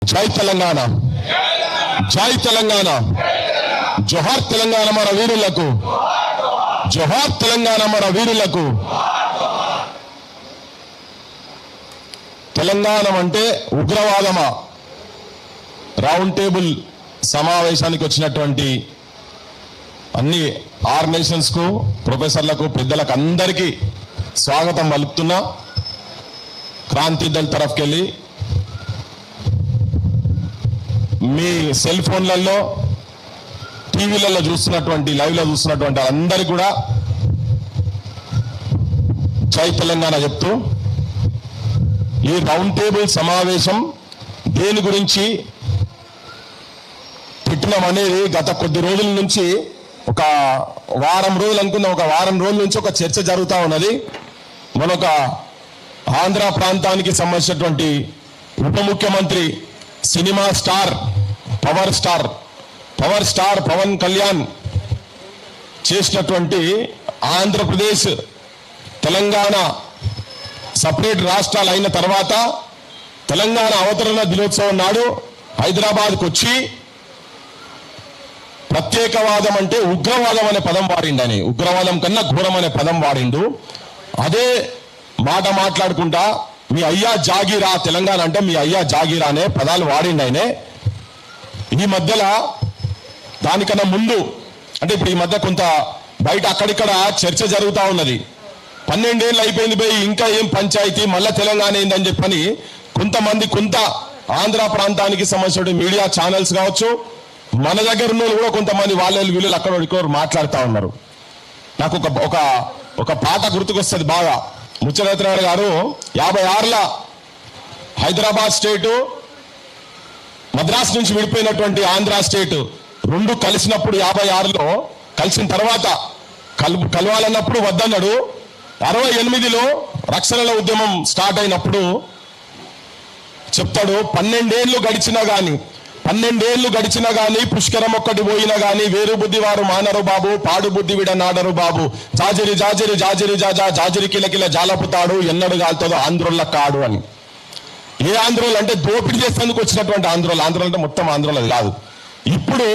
జై తెలంగాణ, జై తెలంగాణ, జోహార్ తెలంగాణ మన వీరులకు, జోహార్ తెలంగాణ మన వీరులకు. తెలంగాణ అంటే ఉగ్రవాదమా? రౌండ్ టేబుల్ సమావేశానికి వచ్చినటువంటి అన్ని ఆర్గనైజేషన్స్ కు, ప్రొఫెసర్లకు, పెద్దలకు అందరికీ స్వాగతం పలుకుతున్నా. క్రాంతి దళ్ తరఫుకెళ్ళి మీ సెల్ ఫోన్లలో, టీవీలలో చూస్తున్నటువంటి, లైవ్లో చూస్తున్నటువంటి అందరికీ కూడా జై తెలంగాణ చెప్తూ, ఈ రౌండ్ టేబుల్ సమావేశం దేని గురించి పెట్టినామనేది గత కొద్ది రోజుల నుంచి, ఒక వారం రోజులు అనుకున్న, ఒక వారం రోజుల నుంచి ఒక చర్చ జరుగుతూ ఉన్నది. మనొక ఆంధ్ర ప్రాంతానికి సంబంధించినటువంటి ఉప ముఖ్యమంత్రి, cinema star, power star Pawan Kalyan చేసినటువంటి ఆంధ్రప్రదేశ్ తెలంగాణ సపరేట్ రాష్ట్రాలు అయిన తర్వాత తెలంగాణ అవతరణ దినోత్సవం నాడు హైదరాబాద్కు వచ్చి ప్రత్యేకవాదం అంటే ఉగ్రవాదం అనే పదం వాడిండు. అని ఉగ్రవాదం కన్నా ఘోరం అనే పదం వాడిండు. అదే మాట మాట్లాడుకుంటా మీ అయ్యా జాగీరా, తెలంగాణ అంటే మీ అయ్యా జాగీరా అనే పదాలు వాడిండు ఆయనే. ఈ మధ్యలో దానికన్నా ముందు అంటే ఇప్పుడు ఈ మధ్య కొంత బయట అక్కడిక్కడ చర్చ జరుగుతూ ఉన్నది. 12 ఏళ్ళు అయిపోయింది పోయి ఇంకా ఏం పంచాయతీ, మళ్ళా తెలంగాణ ఏందని చెప్పని కొంతమంది, కొంత ఆంధ్ర ప్రాంతానికి సంబంధించిన మీడియా ఛానల్స్ కావచ్చు, మన దగ్గర ఉన్న కూడా కొంతమంది వాళ్ళు వీళ్ళు అక్కడ మాట్లాడుతూ ఉన్నారు. నాకు ఒక పాట గుర్తుకొస్తుంది బాగా. ముచ్చరత్నారాయణ గారు 56ల హైదరాబాద్ స్టేటు, మద్రాసు నుంచి విడిపోయినటువంటి ఆంధ్ర స్టేట్ రెండు కలిసినప్పుడు 56లో కలిసిన తర్వాత కలవాలన్నప్పుడు వద్దన్నాడు. 68లో రక్షణల ఉద్యమం స్టార్ట్ అయినప్పుడు చెప్తాడు, 12 ఏళ్ళు గడిచినా గాని పుష్కరం ఒక్కటి పోయినా గాని వేరు బుద్ధి వారు మానరు బాబు, పాడు బుద్ధి విడ నాడరు బాబు, జాజిరి జాజిరి జాజిరి జాజా జాజిరి కిలకిల జాలపుతాడు, ఎన్నడు గాల్తుందో ఆంధ్రుల కాడు అని. ఏ ఆంధ్రోలు అంటే దోపిడీ చేసేందుకు వచ్చినటువంటి ఆంధ్రోలు అంటే మొత్తం ఆంధ్రోలు కాదు. ఇప్పుడు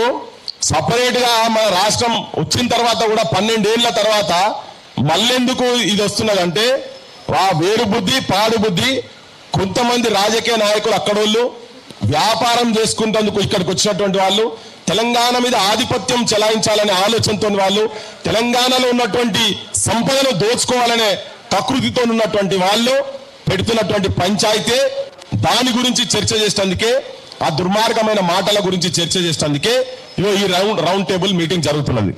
సపరేట్ గా మన రాష్ట్రం వచ్చిన తర్వాత కూడా 12 ఏళ్ల తర్వాత మళ్ళెందుకు ఇది వస్తున్నదంటే, ఆ వేరు బుద్ధి, పాడు బుద్ధి, కొంతమంది రాజకీయ నాయకులు అక్కడోళ్ళు వ్యాపారం చేసుకుంటేందుకు ఇక్కడికి వచ్చినటువంటి వాళ్ళు, తెలంగాణ మీద ఆధిపత్యం చెలాయించాలనే ఆలోచనతో వాళ్ళు, తెలంగాణలో ఉన్నటువంటి సంపదను దోచుకోవాలనే ప్రకృతితో ఉన్నటువంటి వాళ్ళు పెడుతున్నటువంటి పంచాయతీ. దాని గురించి చర్చ చేసేందుకే, ఆ దుర్మార్గమైన మాటల గురించి చర్చ చేసేందుకే ఈ రౌండ్ టేబుల్ మీటింగ్ జరుగుతున్నది.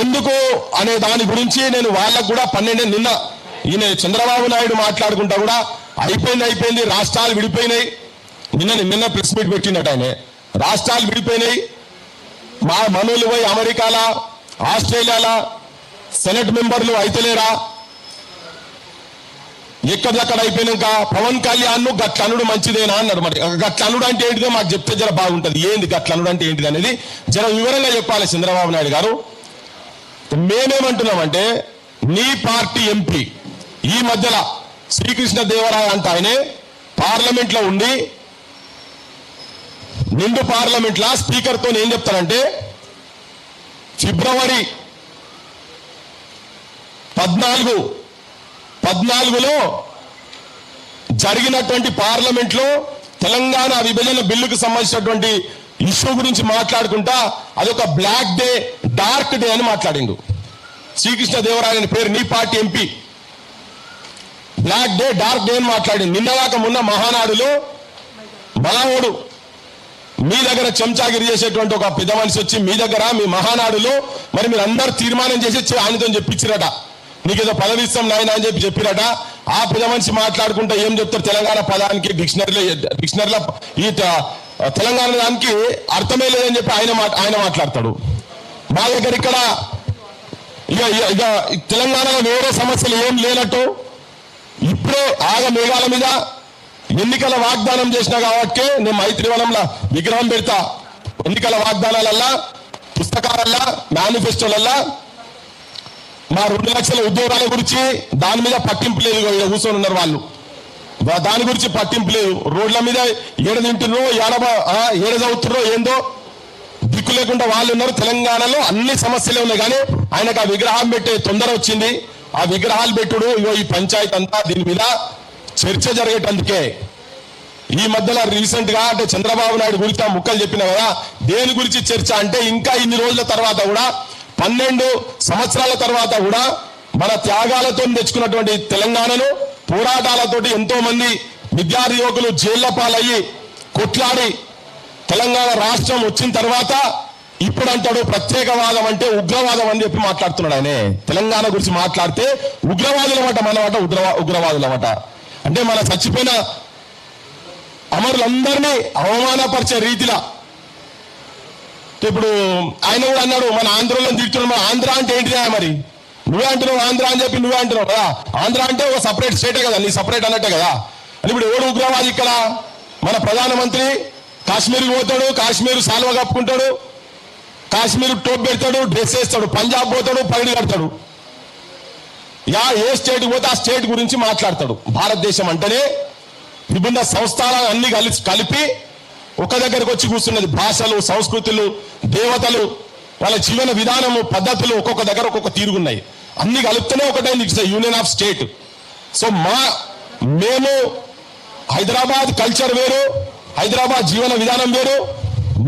ఎందుకు అనే దాని గురించి నేను వాళ్ళకు కూడా 12 నిన్న ఈయన చంద్రబాబు నాయుడు మాట్లాడుకుంటా కూడా అయిపోయింది, రాష్ట్రాలు విడిపోయినాయి. నిన్న ప్రెస్ మీట్ పెట్టినట్టు ఆయన, రాష్ట్రాలు విడిపోయినాయి, మా మనోళ్ళు పోయి అమెరికాలా, ఆస్ట్రేలియాలా సెనెట్ మెంబర్లు అయితలేరా, ఎక్కడెక్కడ అయిపోయినాక పవన్ కళ్యాణ్ ను గట్లనుడు మంచిదేనా అన్నాడు. మరి గట్లనుడు అంటే ఏంటిదో మాకు చెప్తే జర బాగుంటుంది. ఏంది గట్లనుడు అంటే ఏంటిది అనేది జర వివరంగా చెప్పాలి చంద్రబాబు నాయుడు గారు. మేమేమంటున్నామంటే, నీ పార్టీ ఎంపీ ఈ మధ్యలో శ్రీకృష్ణ దేవరాయ అంట ఆయనే పార్లమెంట్ లో ఉండి, నిండు పార్లమెంట్ లా స్పీకర్ తో ఏం చెప్తారంటే, ఫిబ్రవరి 14లో జరిగినటువంటి పార్లమెంట్ లో తెలంగాణ విభజన బిల్లుకు సంబంధించినటువంటి ఇష్యూ గురించి మాట్లాడుకుంటా అదొక బ్లాక్ డే, డార్క్ డే అని మాట్లాడిండు. శ్రీకృష్ణ దేవరాయ పేరు నీ party MP black day, dark day అని మాట్లాడింది. నిన్నదాకా మొన్న మహానాడులో బలహోడు మీ దగ్గర చెంచాగిరి చేసేటువంటి ఒక పెద్ద మనిషి వచ్చి మీ దగ్గర మీ మహానాడులో మరి మీరు అందరు తీర్మానం చేసి ఆయనతో చెప్పించిరట, నీకేదో పదవి ఇస్తాం నాయన అని చెప్పిరట. ఆ పెద్ద మనిషి మాట్లాడుకుంటా ఏం చెప్తారు, తెలంగాణ పదానికి డిక్షనరీలో ఈ తెలంగాణ దానికి అర్థమే లేదని చెప్పి ఆయన మాట్లాడతాడు. మా దగ్గర ఇక్కడ ఇక తెలంగాణలో వేరే సమస్యలు ఏం లేనట్టు ఇప్పుడే మేఘాల మీద ఎన్నికల వాగ్దానం చేసినా కాబట్టి నేను మైత్రివనంలో విగ్రహం పెడతా. ఎన్నికల వాగ్దానాలల్లా, పుస్తకాలల్లా, మేనిఫెస్టోలల్లా మా 2 లక్షల ఉద్యోగాల గురించి దాని మీద పట్టింపు లేదు. కూర్చొని ఉన్నారు వాళ్ళు. దాని గురించి పట్టింపు లేదు. రోడ్ల మీద ఏడ తింటున్నో ఏడ చదువుతున్నో ఏందో దిక్కు లేకుండా వాళ్ళు ఉన్నారు. తెలంగాణలో అన్ని సమస్యలే ఉన్నాయి, కానీ ఆయనకు ఆ విగ్రహం పెట్టే తొందర వచ్చింది. ఆ విగ్రహాలు పెట్టుడు ఇగో ఈ పంచాయతీ అంతా దీని మీద చర్చ జరిగేటందుకే. ఈ మధ్యలో రీసెంట్ గా అంటే చంద్రబాబు నాయుడు గురించి ఆ ముక్కలు చెప్పిన కదా, దేని గురించి చర్చ అంటే ఇంకా ఇన్ని రోజుల తర్వాత కూడా 12 సంవత్సరాల తర్వాత కూడా మన త్యాగాలతో తెచ్చుకున్నటువంటి తెలంగాణను పోరాటాలతోటి ఎంతో మంది విద్యార్థి యువకులు జైళ్ల పాలయ్యి కొట్లాడి తెలంగాణ రాష్ట్రం వచ్చిన తర్వాత ఇప్పుడు అంటాడు ప్రత్యేకవాదం అంటే ఉగ్రవాదం అని చెప్పి మాట్లాడుతున్నాడు. ఆయనే తెలంగాణ గురించి మాట్లాడితే ఉగ్రవాదులమాట, మనమాట ఉగ్రవాదులమాట. అంటే మన చచ్చిపోయిన అమరులందరినీ అవమానపరిచే రీతిలో ఇప్పుడు ఆయన కూడా అన్నాడు మన ఆంధ్రలో తిడుతున్నాడు. ఆంధ్ర అంటే ఏంటిదా మరి? నువ్వే అంటున్నావు ఆంధ్ర అని చెప్పి, నువ్వే అంటున్నావు కదా. ఆంధ్ర అంటే ఒక సపరేట్ స్టేటే కదా, నీ సపరేట్ అన్నట్టే కదా. అని ఇప్పుడు ఎవడు ఉగ్రవాది ఇక్కడ? మన ప్రధానమంత్రి కాశ్మీర్కి పోతాడు, కాశ్మీర్ సాల్వ కప్పుకుంటాడు, కాశ్మీర్ టోప్ పెడతాడు, డ్రెస్ వేస్తాడు, పంజాబ్ పోతాడు, పగిడి కడతాడు. ఏ స్టేట్ పోతే ఆ స్టేట్ గురించి మాట్లాడతాడు. భారతదేశం అంటేనే విభిన్న సంస్థలు అన్ని కలిపి ఒక దగ్గరకు వచ్చి కూర్చున్నది. భాషలు, సంస్కృతులు, దేవతలు, వాళ్ళ జీవన విధానము, పద్ధతులు ఒక్కొక్క దగ్గర ఒక్కొక్క తీరుగున్నాయి. అన్ని కలుపుతూనే ఒకటే యూనియన్ ఆఫ్ స్టేట్. సో మేము హైదరాబాద్ కల్చర్ వేరు, హైదరాబాద్ జీవన విధానం వేరు.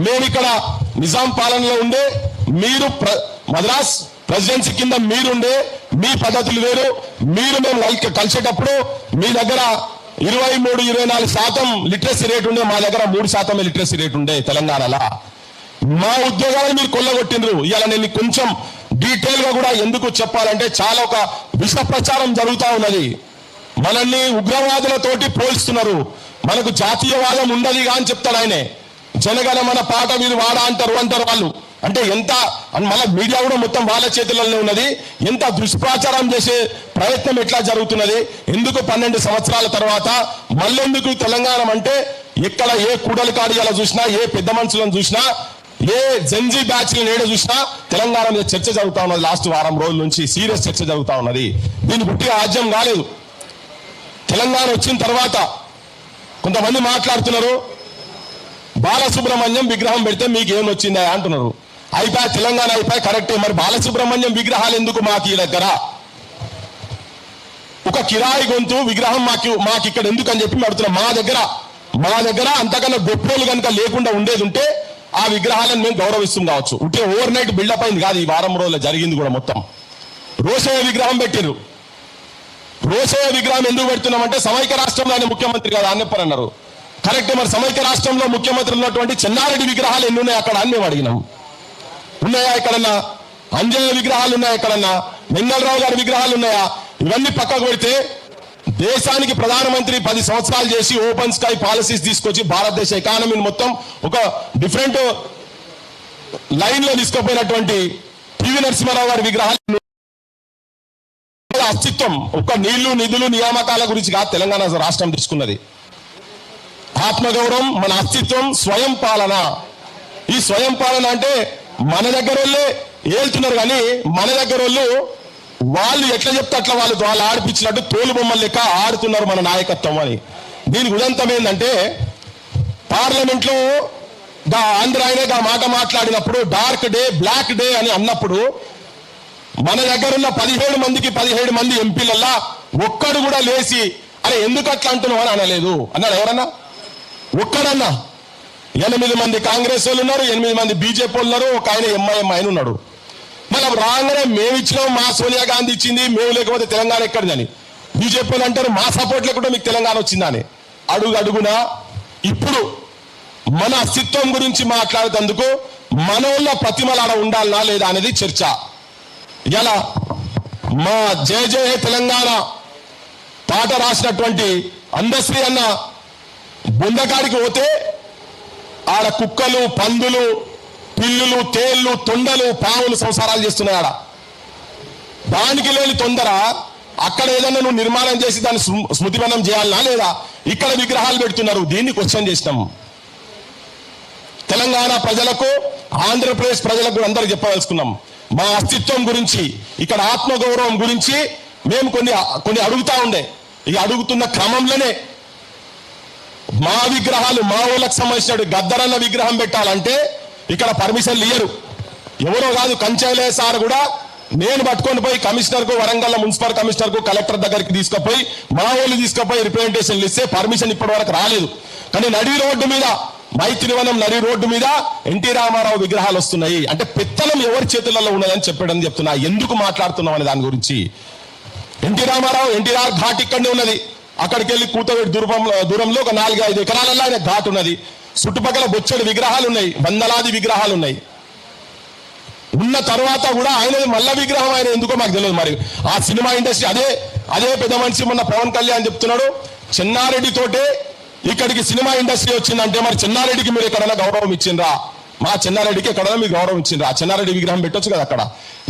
మేము ఇక్కడ నిజాం పాలనలో ఉండే, మీరు మద్రాస్ ప్రెసిడెన్సీ కింద మీరుండే మీ పద్ధతులు వేరు. మేము కలిసేటప్పుడు మీ దగ్గర 23-24% లిటరసీ రేట్ ఉండే, మా దగ్గర 3% లిటరసీ రేట్ ఉండే తెలంగాణలో. మా ఉద్యోగాలను మీరు కొల్లగొట్టిండ్రు. ఇవాళ నేను కొంచెం డీటెయిల్ గా కూడా ఎందుకు చెప్పాలంటే చాలా ఒక విష ప్రచారం జరుగుతూ ఉన్నది. మనల్ని ఉగ్రవాదులతోటి పోల్స్తున్నారు. మనకు జాతీయవాదం ఉండదుగా అని చెప్తాడు ఆయనే. జనగణమన పాట మీరు వాడా అంటారు వాళ్ళు. అంటే ఎంత మళ్ళీ మీడియా కూడా మొత్తం వాళ్ళ చేతుల్లోనే ఉన్నది. ఎంత దుష్ప్రచారం చేసే ప్రయత్నం ఎట్లా జరుగుతున్నది? ఎందుకు 12 సంవత్సరాల తర్వాత మళ్ళెందుకు తెలంగాణ అంటే ఎక్కడ ఏ కూడలి కాడియాల చూసినా, ఏ పెద్ద మనుషులను చూసినా, ఏ జంజీ బ్యాచ్ నేడ చూసినా తెలంగాణ మీద చర్చ జరుగుతా ఉన్నది. లాస్ట్ వారం రోజుల నుంచి సీరియస్ చర్చ జరుగుతా ఉన్నది. దీని పుట్టిగా ఆజ్యం కాలేదు. తెలంగాణ వచ్చిన తర్వాత కొంతమంది మాట్లాడుతున్నారు, బాలసుబ్రహ్మణ్యం విగ్రహం పెడితే మీకు ఏం వచ్చిందా అంటున్నారు. అయిపోయా, తెలంగాణ అయిపోయి కరెక్టే. మరి బాలసుబ్రహ్మణ్యం విగ్రహాలు ఎందుకు మాకు ఈ దగ్గర? ఒక కిరాయి గొంతు విగ్రహం మాకు ఇక్కడ ఎందుకు అని చెప్పి అడుగుతున్నాం. మా దగ్గర అంతకన్నా గొప్పలు కనుక లేకుండా ఉండేది ఉంటే ఆ విగ్రహాలను మేము గౌరవిస్తాం కావచ్చు. ఉంటే ఓవర్ నైట్ బిల్డప్ అయింది కాదు. ఈ వారం రోజుల్లో జరిగింది కూడా మొత్తం. రోషయ్య విగ్రహం పెట్టారు. రోషయ్య విగ్రహం ఎందుకు పెడుతున్నామంటే సమైక్య రాష్ట్రంలో ఆయన ముఖ్యమంత్రి కదా అని చెప్పారన్నారు. కరెక్ట్. మరి సమైక్య రాష్ట్రంలో ముఖ్యమంత్రి ఉన్నటువంటి చెన్నారెడ్డి విగ్రహాలు ఎన్ని ఉన్నాయి అక్కడ అని మేము అడిగినాం. ఉన్నాయా ఎక్కడన్నా? అంజయ్య విగ్రహాలు ఉన్నాయా ఎక్కడన్నా? వెంగళరావు గారి విగ్రహాలు ఉన్నాయా? ఇవన్నీ పక్కకు పెడితే దేశానికి ప్రధానమంత్రి 10 సంవత్సరాలు చేసి ఓపెన్ స్కై పాలసీస్ తీసుకొచ్చి భారతదేశ ఎకానమీని మొత్తం ఒక డిఫరెంట్ లైన్ లో తీసుకుపోయినటువంటి పివి నరసింహారావు గారి విగ్రహాలు అస్తిత్వం ఒక నీళ్లు, నిధులు, నియామకాల గురించి కాదు తెలంగాణ రాష్ట్రం తీసుకున్నది. ఆత్మగౌరవం, మన అస్తిత్వం, స్వయం పాలన. ఈ స్వయం పాలన అంటే మన దగ్గర వాళ్ళే ఏళ్తున్నారు, కానీ మన దగ్గర వాళ్ళు ఎట్లా చెప్తే అట్లా వాళ్ళు ఆడిపించినట్టు తోలు బొమ్మలు లెక్క ఆడుతున్నారు మన నాయకత్వం అని. దీనికి ఉదంతం ఏంటంటే పార్లమెంట్ లో ఆంధ్ర ఆయనే మాట మాట్లాడినప్పుడు డార్క్ డే, బ్లాక్ డే అని అన్నప్పుడు మన దగ్గర ఉన్న 17 మందికి 17 మంది ఎంపీలల్లా ఒక్కడు కూడా లేచి అరే ఎందుకు అట్లా అంటున్నావు అని అనలేదు. అన్నాడు ఎవరన్నా? ఒక్కడన్నా? 8 మంది కాంగ్రెస్ వాళ్ళు ఉన్నారు, 8 మంది బీజేపీ వాళ్ళు ఉన్నారు, ఒక ఆయన ఎంఐఎం ఆయన ఉన్నాడు. మనం రాగానే మేము ఇచ్చినాం, మా సోనియా గాంధీ ఇచ్చింది, మేము లేకపోతే తెలంగాణ ఎక్కడిదని బీజేపీ వాళ్ళు అంటారు. మా సపోర్ట్ లేకుండా మీకు తెలంగాణ వచ్చిందని. అడుగునా ఇప్పుడు మన అస్తిత్వం గురించి మాట్లాడేందుకు మన వాళ్ళ ప్రతిమలాడ ఉండాలనా లేదా అనేది చర్చ. ఇలా మా జయ జయ తెలంగాణ పాట రాసినటువంటి అందశ్రీ అన్న బొందకాడికి పోతే ఆడ కుక్కలు, పందులు, పిల్లులు, తేళ్లు, తొండలు, పావులు సంసారాలు చేస్తున్నాయి. ఆడ దానికి లేని తొందర అక్కడ ఏదన్నా నువ్వు నిర్మాణం చేసి దాన్ని స్మృతివనం చేయాలనా లేదా? ఇక్కడ విగ్రహాలు పెడుతున్నారు. దీన్ని క్వశ్చన్ చేసినాం. తెలంగాణ ప్రజలకు, ఆంధ్రప్రదేశ్ ప్రజలకు అందరికి చెప్పదలుచుకున్నాం. మా అస్తిత్వం గురించి, ఇక్కడ ఆత్మగౌరవం గురించి మేము కొన్ని అడుగుతా ఉండే. ఈ అడుగుతున్న క్రమంలోనే మా విగ్రహాలు మా ఊళ్ళకి సంబంధించిన గద్దరన్న విగ్రహం పెట్టాలంటే ఇక్కడ పర్మిషన్లు ఇయ్యరు. ఎవరో కాదు, కంచైలయ్య సార్ కూడా నేను పట్టుకొని పోయి కమిషనర్కు, వరంగల్ మున్సిపల్ కమిషనర్కు, కలెక్టర్ దగ్గరికి తీసుకుపోయి మా వాళ్ళు తీసుకుపోయి రిప్రజెంటేషన్లు ఇస్తే పర్మిషన్ ఇప్పటి వరకు రాలేదు. కానీ నడి రోడ్డు మీద, మైత్రివనం నడి రోడ్డు మీద ఎన్టీ రామారావు విగ్రహాలు వస్తున్నాయి అంటే పెత్తనం ఎవరి చేతులలో ఉన్నదని చెప్పాడని చెప్తున్నా. ఎందుకు మాట్లాడుతున్నాం అనే దాని గురించి. ఎన్టీ రామారావు ఎన్టీఆర్ ఘాట్ ఇక్కడనే ఉన్నది. అక్కడికి వెళ్ళి కూతవేటి దూరంలో ఒక 4-5 ఎకరాలలో ఆయన ఘాట్ ఉన్నది. చుట్టుపక్కల బొచ్చడి విగ్రహాలు ఉన్నాయి, వందలాది విగ్రహాలు ఉన్నాయి. ఉన్న తర్వాత కూడా ఆయన మల్ల విగ్రహం ఆయన ఎందుకో మాకు తెలియదు. మరి ఆ సినిమా ఇండస్ట్రీ అదే పెద్ద మనిషి మొన్న పవన్ కళ్యాణ్ చెప్తున్నాడు, చెన్నారెడ్డి తోటే ఇక్కడికి సినిమా ఇండస్ట్రీ వచ్చిందంటే మరి చెన్నారెడ్డికి మీరు ఎక్కడైనా గౌరవం ఇచ్చిండ్రా? మా చెన్నారెడ్డికి ఎక్కడైనా మీరు గౌరవం ఇచ్చిండ్రా? చెన్నారెడ్డి విగ్రహం పెట్టొచ్చు కదా అక్కడ.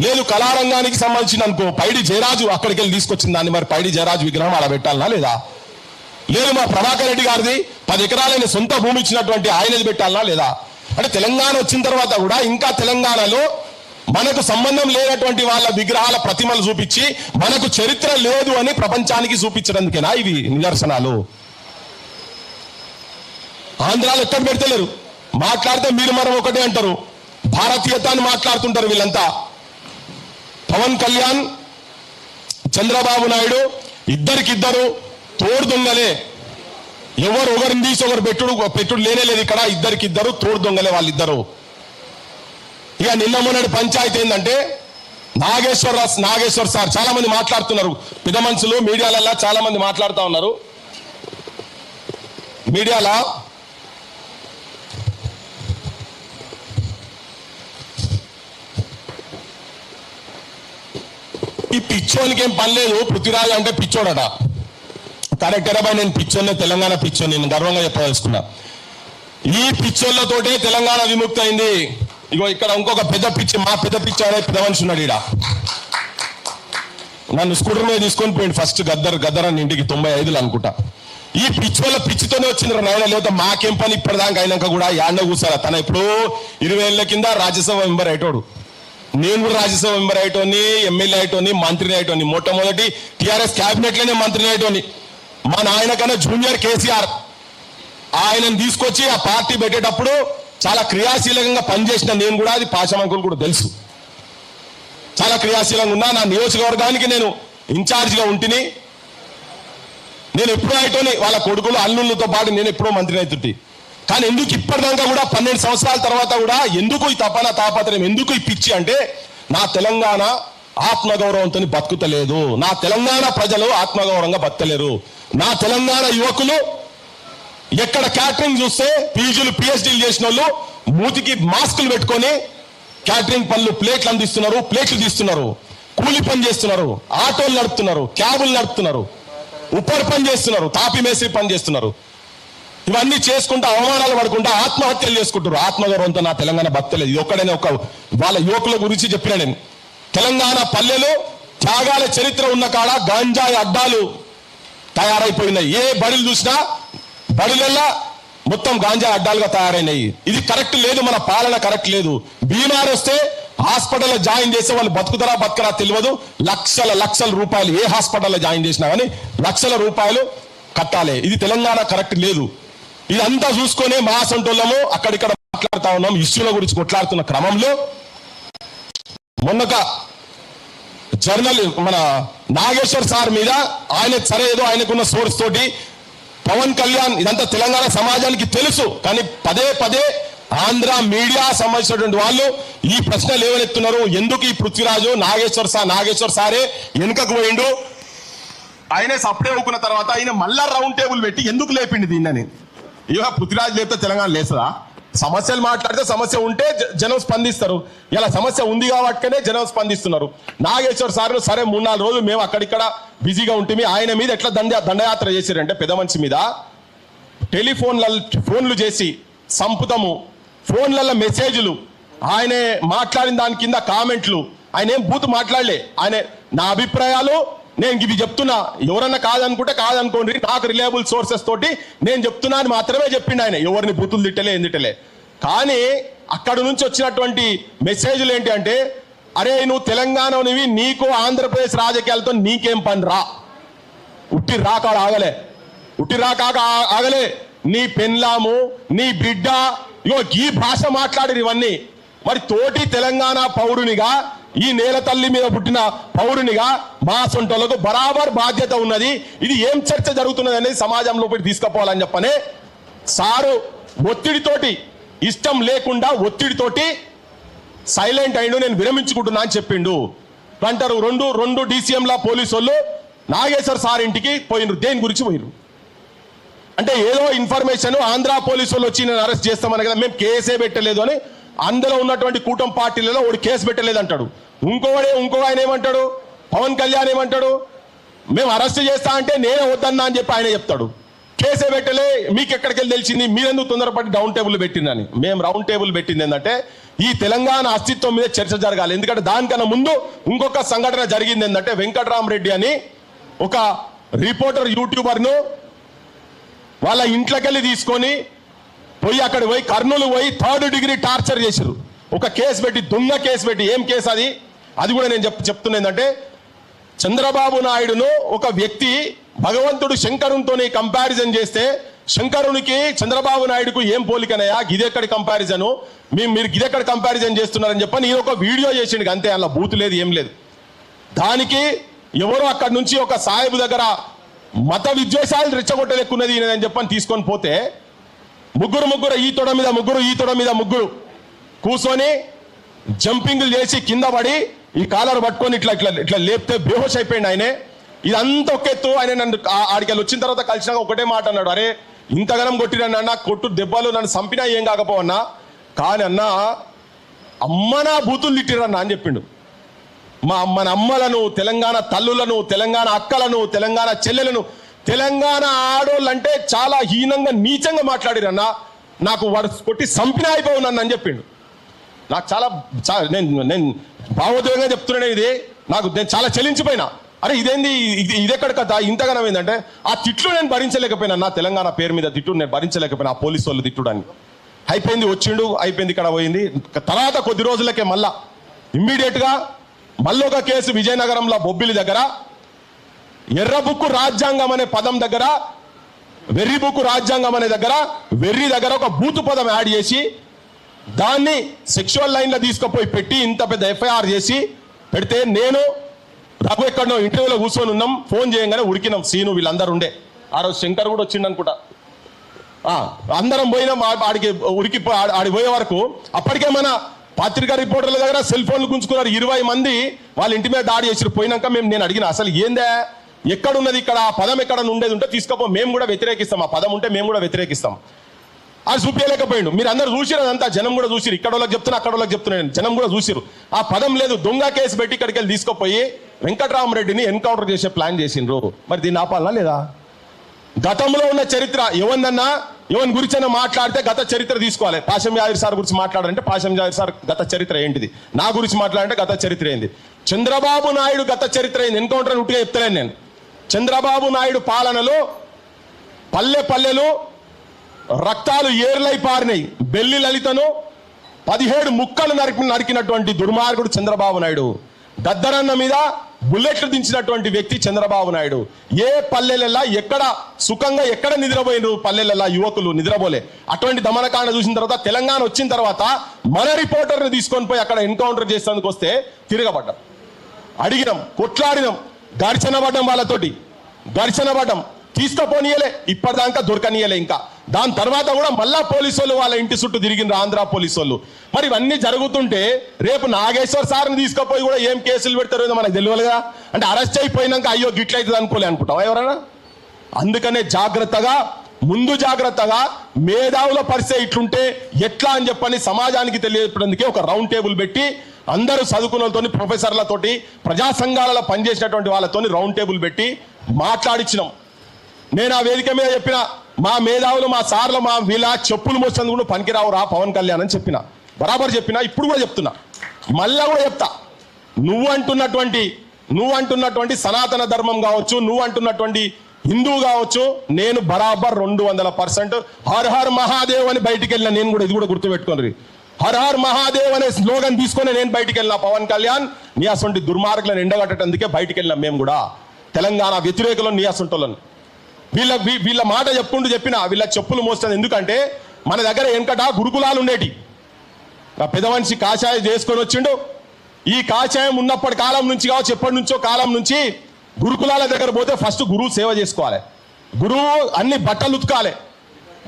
లేదు, కళారంగానికి సంబంధించిన అనుకో పైడి జయరాజు అక్కడికి వెళ్ళి తీసుకొచ్చిన దాన్ని మరి పైడి జయరాజు విగ్రహం అలా పెట్టాలనా లేదా? లేదు, మా ప్రభాకర్ రెడ్డి గారిది 10 ఎకరాలైన సొంత భూమి ఇచ్చినటువంటి ఆయనది పెట్టాలనా లేదా? అంటే తెలంగాణ వచ్చిన తర్వాత కూడా ఇంకా తెలంగాణలో మనకు సంబంధం లేనటువంటి వాళ్ళ విగ్రహాల ప్రతిమలు చూపించి మనకు చరిత్ర లేదు అని ప్రపంచానికి చూపించడానికేనా ఇవి నిదర్శనాలు? ఆంధ్రాలో ఎక్కడ పెడతలేరు. మాట్లాడితే మీరు మనం ఒకటే అంటారు, భారతీయతని మాట్లాడుతుంటారు వీళ్ళంతా. పవన్ కళ్యాణ్, చంద్రబాబు నాయుడు ఇద్దరికిద్దరు తోడు దొంగలే. ఎవరు ఒకరిని తీసి ఒకరు పెట్టుడు లేనే లేదు ఇక్కడ. ఇద్దరికిద్దరు తోడు దొంగలే వాళ్ళిద్దరు. ఇక నిన్న మొన్నటి పంచాయతీ ఏంటంటే నాగేశ్వర్ సార్ చాలా మంది మాట్లాడుతున్నారు, పెద్ద మనుషులు మీడియాలలో చాలా మంది మాట్లాడుతూ ఉన్నారు. మీడియాలో ఈ పిచ్చోనికి ఏం పని లేదు, పృథ్వీరాజ్ అంటే పిచ్చోడట. కరెక్టరా బాయ్, నేను పిచ్చోన్నే, తెలంగాణ పిచ్చోని, నేను గర్వంగా చెప్పదలుచుకున్నా. ఈ పిచ్చోళ్లతోటే తెలంగాణ విముక్తి అయింది. ఇగో ఇక్కడ ఇంకొక పెద్ద పిచ్చి, మా పెద్ద పిచ్చి అనే పెద్ద మనిషి ఉన్నాడు ఈడ. నన్ను స్కూటర్ మీద తీసుకొని పోయింది ఫస్ట్ గద్దర్ అని ఇంటికి 95లో అనుకుంటా. ఈ పిచ్చోళ్ళ పిచ్చితోనే వచ్చిండ్రు నాయన, లేదా మాకేం పని ఇప్పటిదాకా అయినాక కూడా యాడ్లో కూర్చారా. తన ఎప్పుడో 20 ఏళ్ల కింద రాజ్యసభ మెంబర్ అయ్యేటోడు. నేను కూడా రాజ్యసభ మెంబర్ అయ్యేటోని, ఎమ్మెల్యే అయ్యేటోని, మంత్రిని అయ్యేటోని. మొట్టమొదటి టీఆర్ఎస్ క్యాబినెట్ లోనే మంత్రిని అయ్యేటోని. మా నాయన కన్నా జూనియర్ కేసీఆర్ ఆయనను తీసుకొచ్చి ఆ పార్టీ పెట్టేటప్పుడు చాలా క్రియాశీలకంగా పనిచేసిన నేను కూడా, అది పాశమంకులు కూడా తెలుసు. చాలా క్రియాశీలంగా ఉన్నా. నా నియోజకవర్గానికి నేను ఇన్ఛార్జిగా ఉంటిని. నేను ఎప్పుడూ అయ్యేటోని, వాళ్ళ కొడుకులు అల్లుళ్ళతో పాటు నేను ఎప్పుడో మంత్రిని అవుతుంటే. కానీ ఎందుకు ఇప్పటిదాకా కూడా 12 సంవత్సరాల తర్వాత కూడా ఎందుకు ఈ తాపత్రయం, ఎందుకు ఈ పిచ్చి అంటే నా తెలంగాణ ఆత్మగౌరవంతో బతుకుతలేదు. నా తెలంగాణ ప్రజలు ఆత్మగౌరవంగా బతకలేరు. నా తెలంగాణ యువకులు ఎక్కడ క్యాటరింగ్ చూస్తే పీజీలు పిహెచ్డీలు చేసిన వాళ్ళు మూతికి మాస్కులు పెట్టుకొని క్యాటరింగ్ పనులు ప్లేట్లు అందిస్తున్నారు, ప్లేట్లు తీస్తున్నారు, కూలి పని చేస్తున్నారు, ఆటోలు నడుపుతున్నారు, క్యాబులు నడుపుతున్నారు, ఉప్పర్ పని చేస్తున్నారు, తాపి మేస్త్రి పని చేస్తున్నారు. ఇవన్నీ చేసుకుంటూ అవమానాలు పడుకుంటూ ఆత్మహత్యలు చేసుకుంటారు. ఆత్మగౌరవంతో నా తెలంగాణ బతకలేదు. ఇది ఒక్కడనే ఒక వాళ్ళ యువకుల గురించి చెప్పిన నేను. తెలంగాణ పల్లెలు త్యాగాల చరిత్ర ఉన్న కాడ గంజాయి అడ్డాలు తయారైపోయినాయి. ఏ బడులు చూసినా బడులల్లా మొత్తం గాంజా అడ్డాలుగా తయారైనాయి. ఇది కరెక్ట్ లేదు, మన పాలన కరెక్ట్ లేదు. బీమార్ వస్తే హాస్పిటల్లో జాయిన్ చేసే వాళ్ళు బతుకుతారా బతకరా తెలియదు. లక్షల రూపాయలు ఏ హాస్పిటల్లో జాయిన్ చేసినా కానీ లక్షల రూపాయలు కట్టాలి. ఇది తెలంగాణ కరెక్ట్ లేదు. ఇదంతా చూసుకొని మా సొంటోళ్ళము అక్కడిక్కడ మాట్లాడుతా ఉన్నాం. ఇష్యూల గురించి కొట్లాడుతున్న క్రమంలో మొన్నక జర్నల్ మన నాగేశ్వర్ సార్ మీద ఆయన సరే ఏదో ఆయనకున్న సోర్స్ తోటి పవన్ కళ్యాణ్, ఇదంతా తెలంగాణ సమాజానికి తెలుసు, కానీ పదే ఆంధ్ర మీడియా సంబంధించినటువంటి వాళ్ళు ఈ ప్రశ్నలు ఏమనెత్తున్నారు. ఎందుకు ఈ పృథ్వీరాజు నాగేశ్వర్ సారే వెనుకకు పోయిండు, ఆయనే సప్లై అవుకున్న తర్వాత ఆయన మళ్ళా రౌండ్ టేబుల్ పెట్టి ఎందుకు లేపిండి దీన్ని? ఇక పృథ్వీరాజు లేపితే తెలంగాణ లేసదా? సమస్యలు మాట్లాడితే సమస్య ఉంటే జనం స్పందిస్తారు. ఇలా సమస్య ఉంది కాబట్టినే జనం స్పందిస్తున్నారు. నాగేశ్వర్ సార్ సరే 3-4 రోజులు మేము అక్కడిక్కడ బిజీగా ఉంటుంది. ఆయన మీద ఎట్లా దండయాత్ర చేశారంటే పెద్ద మనిషి మీద ఫోన్లు చేసి సంపుతము, ఫోన్లలో మెసేజ్లు, ఆయన మాట్లాడిన దాని కింద కామెంట్లు. ఆయన ఏం బూతు మాట్లాడలే. ఆయన నా అభిప్రాయాలు నేను ఇవి చెప్తున్నా, ఎవరన్నా కాదనుకోండి, నాకు రిలయబుల్ సోర్సెస్ తోటి నేను చెప్తున్నా అని మాత్రమే చెప్పిండు ఆయన. ఎవరిని బూతులు తిట్టలే, ఏం తిట్టలే. కానీ అక్కడ నుంచి వచ్చినటువంటి మెసేజ్లు ఏంటి అంటే, అరే నువ్వు తెలంగాణనివి, నీకు ఆంధ్రప్రదేశ్ రాజకీయాలతో నీకేం పని రా, ఉట్టి రాక ఆగలే నీ పెన్లాము, నీ బిడ్డ, ఇగో ఈ భాష మాట్లాడిరు ఇవన్నీ. మరి తోటి తెలంగాణ పౌరునిగా, ఈ నేల తల్లి మీద పుట్టిన పౌరునిగా మా సొంటలకు బరాబర్ బాధ్యత ఉన్నది. ఇది ఏం చర్చ జరుగుతున్నది అనేది సమాజంలో పోయి తీసుకుపోవాలని చెప్పనే సారు ఒత్తిడితోటి, ఇష్టం లేకుండా ఒత్తిడితోటి సైలెంట్ అయిండు, నేను విరమించుకుంటున్నా అని చెప్పిండు. అంటారు రెండు DCMల పోలీసు వాళ్ళు నాగేశ్వర్ సార్ ఇంటికి పోయినరు. దేని గురించి పోయినరు అంటే ఏదో ఇన్ఫర్మేషన్ ఆంధ్ర పోలీసు వాళ్ళు వచ్చి నేను అరెస్ట్ చేస్తామని కదా, మేము కేసే పెట్టలేదు అని అందులో ఉన్నటువంటి కూటమి పార్టీలలో ఒకటి కేసు పెట్టలేదు అంటాడు. ఇంకో ఆయన ఏమంటాడు, పవన్ కళ్యాణ్ ఏమంటాడు, మేము అరెస్ట్ చేస్తా అంటే నేనే వద్దన్నా అని చెప్పి ఆయన చెప్తాడు. కేసే పెట్టలే, మీకు ఎక్కడికి వెళ్ళి తెలిసింది, మీరెందుకు తొందరపడి రౌండ్ టేబుల్ పెట్టిందని. మేము రౌండ్ టేబుల్ పెట్టింది ఏంటంటే ఈ తెలంగాణ అస్తిత్వం మీద చర్చ జరగాలి. ఎందుకంటే దానికన్నా ముందు ఇంకొక సంఘటన జరిగింది ఏంటంటే, వెంకటరామరెడ్డి అని ఒక రిపోర్టర్ యూట్యూబర్ను వాళ్ళ ఇంట్లోకెళ్ళి తీసుకొని పోయి అక్కడ పోయి కర్నూలు పోయి 3rd డిగ్రీ టార్చర్ చేశారు. ఒక కేసు పెట్టి, దొంగ కేసు పెట్టి. ఏం కేసు అది కూడా నేను చెప్తున్నా ఏంటంటే, చంద్రబాబు నాయుడును ఒక వ్యక్తి భగవంతుడు శంకరునితో కంపారిజన్ చేస్తే శంకరునికి చంద్రబాబు నాయుడుకు ఏం పోలికనయా, గిదెక్కడి కంపారిజను, మీరు గిదెక్కడ కంపారిజన్ చేస్తున్నారని చెప్పి నేను ఒక వీడియో చేసిండు అంతే. అలా బూతు లేదు, ఏం లేదు. దానికి ఎవరో అక్కడి నుంచి ఒక సాహెబు దగ్గర మత విద్వేషాలు రెచ్చగొట్టలేకున్నది అని చెప్పని తీసుకొని పోతే ముగ్గురు ఈ తొడ మీద ముగ్గురు కూర్చొని జంపింగ్లు చేసి కింద పడి ఈ కాలర్ పట్టుకొని ఇట్లా లేపితే బేహోష్ అయిపోయింది ఆయనే. ఇదంతా ఒకెత్తు. ఆయన నన్ను ఆడికెళ్ళి వచ్చిన తర్వాత కలిసినాక ఒకటే మాట అన్నాడు, అరే ఇంతగానం కొట్టిరన్నా, కొట్టు దెబ్బలు నన్ను చంపినా ఏం కాకపోవన్నా, కానీ అన్నా అమ్మ నా బూతులు తిట్టిరన్నా అని చెప్పిండు. మన అమ్మలను, తెలంగాణ తల్లులను, తెలంగాణ అక్కలను, తెలంగాణ చెల్లెలను, తెలంగాణ ఆడోళ్ళంటే చాలా హీనంగా నీచంగా మాట్లాడిరన్నా, నాకు వాడు కొట్టి చంపినా అయిపోవునన్ను అని చెప్పిండు. నాకు చాలా నేను భావోద్వేగంగా చెప్తున్నాను. నేను చాలా చెల్లించిపోయినా. అరే ఇదేంది, ఇదెక్కడ కథ, ఇంతగానం ఏంటంటే ఆ తిట్లు నేను భరించలేకపోయినా. నా తెలంగాణ పేరు మీద తిట్టు నేను భరించలేకపోయినా. ఆ పోలీసు వాళ్ళు తిట్టుడని అయిపోయింది. వచ్చిండు, అయిపోయింది, ఇక్కడ పోయింది. తర్వాత కొద్ది రోజులకే మళ్ళా ఇమ్మీడియట్గా మళ్ళీ ఒక కేసు విజయనగరంలో బొబ్బిలి దగ్గర ఎర్రబుక్కు రాజ్యాంగం అనే పదం దగ్గర, వెర్రి బుక్కు రాజ్యాంగం అనే దగ్గర, వెర్రి దగ్గర ఒక బూతు పదం యాడ్ చేసి దాన్ని సెక్షువల్ లైన్లో తీసుకుపోయి పెట్టి ఇంత పెద్ద FIR చేసి పెడితే నేను రఘు ఎక్కడో ఇంటర్వ్యూలో కూర్చొని ఉన్నాం. ఫోన్ చేయగానే ఉరికినాం. సీను వీళ్ళందరూ ఉండే. ఆ రోజు శంకర్ కూడా వచ్చిండు అనుకుంటా. అందరం పోయినాం ఆడికి ఆడి పోయే వరకు. అప్పటికే మన పత్రికా రిపోర్టర్ల దగ్గర సెల్ ఫోన్లు గుంజుకున్నారు. 20 మంది వాళ్ళ ఇంటి మీద దాడి చేసి పోయినాక నేను అడిగిన, అసలు ఏందే, ఎక్కడున్నది ఇక్కడ, ఆ పదం ఎక్కడ ఉండేది ఉంటే తీసుకోపో, మేము కూడా వ్యతిరేకిస్తాం, ఆ పదం ఉంటే మేము కూడా వ్యతిరేకిస్తాం. అది చూపించలేకపోయిండు. మీరు అందరు చూసిరు, అదంతా జనం కూడా చూసిరు. ఇక్కడ వాళ్ళకి చెప్తున్నా, అక్కడ వాళ్ళకి చెప్తున్నాను, జనం కూడా చూసిరు. ఆ పదం లేదు. దొంగ కేసు పెట్టి ఇక్కడికి వెళ్ళి తీసుకుపోయి వెంకటరామరెడ్డిని ఎన్కౌంటర్ చేసే ప్లాన్ చేసిండ్రు. మరి దీన్ని ఆపాలనా లేదా? గతంలో ఉన్న చరిత్ర ఎవరినన్నా ఎవరి గురించైనా మాట్లాడితే గత చరిత్ర తీసుకోవాలి. పాశం యాదగిరి సార్ గురించి మాట్లాడాలంటే పాశం యాదగిరి సార్ గత చరిత్ర ఏంటిది, నా గురించి మాట్లాడంటే గత చరిత్ర ఏంది, చంద్రబాబు నాయుడు గత చరిత్ర ఏంది. ఎన్కౌంటర్ ఉట్టిగా చెప్తలేను నేను. చంద్రబాబు నాయుడు పాలనలో పల్లెలు రక్తాలు ఏర్లై పారినాయి. బెల్లి లలితను 17 ముక్కలు నరికినటువంటి దుర్మార్గుడు చంద్రబాబు నాయుడు. గద్దరన్న మీద బుల్లెట్లు దించినటువంటి వ్యక్తి చంద్రబాబు నాయుడు. ఏ పల్లెలల్లా ఎక్కడ సుఖంగా ఎక్కడ నిద్రపోయినారు, పల్లెలల్లా యువకులు నిద్రపోలే. అటువంటి దమనకాండ చూసిన తర్వాత తెలంగాణ వచ్చిన తర్వాత మన రిపోర్టర్ని తీసుకొని పోయి అక్కడ ఎన్కౌంటర్ చేసేందుకు వస్తే తిరగబడ్డాం, అడిగినాం, కొట్లాడినాం, ఘర్షణపడ్డం, వాళ్ళతోటి ఘర్షణపడ్డం, తీసుకుపోనీయలే, ఇప్పటిదాకా దొరకనీయలే. ఇంకా దాని తర్వాత కూడా మళ్ళా పోలీసు వాళ్ళు వాళ్ళ ఇంటి చుట్టూ తిరిగిన ఆంధ్ర పోలీసు వాళ్ళు. మరి ఇవన్నీ జరుగుతుంటే రేపు నాగేశ్వర్ సార్ని తీసుకుపోయి కూడా ఏం కేసులు పెడతారో మనకు తెలియదుగా. అంటే అరెస్ట్ అయిపోయినాక అయ్యో గిట్లయితుంది అనుకోలే అనుకుంటావా ఎవరైనా? అందుకనే ముందు జాగ్రత్తగా మేధావుల పరిస్థితి ఇట్లుంటే ఎట్లా అని చెప్పని సమాజానికి తెలియజేయడానికి ఒక రౌండ్ టేబుల్ పెట్టి అందరూ చదువుకున్నతో, ప్రొఫెసర్లతోటి, ప్రజా సంఘాలలో పనిచేసినటువంటి వాళ్ళతో రౌండ్ టేబుల్ పెట్టి మాట్లాడించినాం. నేను ఆ వేదిక మీద చెప్పిన, మా మేధావులు, మా సార్లు, మా వీళ్ళ చెప్పులు మోసేందుకు కూడా పనికిరావు రా పవన్ కళ్యాణ్ అని చెప్పిన, బరాబర్ చెప్పిన. ఇప్పుడు కూడా చెప్తున్నా, మళ్ళా కూడా చెప్తా. నువ్వు అంటున్నటువంటి సనాతన ధర్మం కావచ్చు, నువ్వు అంటున్నటువంటి హిందువు కావచ్చు, నేను బరాబర్ 200% హర్ హర్ మహాదేవ్ అని బయటికి వెళ్ళిన. నేను కూడా ఇది కూడా గుర్తుపెట్టుకోండి, హర్ హర్ మహాదేవ్ అనే స్లోగన్ తీసుకొని నేను బయటికి వెళ్ళిన. పవన్ కళ్యాణ్ నీ అసొంటి దుర్మార్గులను ఎండగట్టేందుకే బయటికి వెళ్ళినాం మేము కూడా. తెలంగాణ వ్యతిరేకులను నీ అసొంటోళ్ళని వీళ్ళ మాట చెప్పుకుంటూ చెప్పిన వీళ్ళ చెప్పులు మోస్తుంది. ఎందుకంటే మన దగ్గర వెనకట గురుకులాలు ఉండేటి. ఆ పెద్ద మనిషి కాషాయం చేసుకొని వచ్చిండు. ఈ కాషాయం ఉన్నప్పటి కాలం నుంచి కావచ్చు, ఎప్పటి నుంచో కాలం నుంచి గురుకులాల దగ్గర పోతే ఫస్ట్ గురువు సేవ చేసుకోవాలి. గురువు అన్ని బట్టలు ఉతకాలి,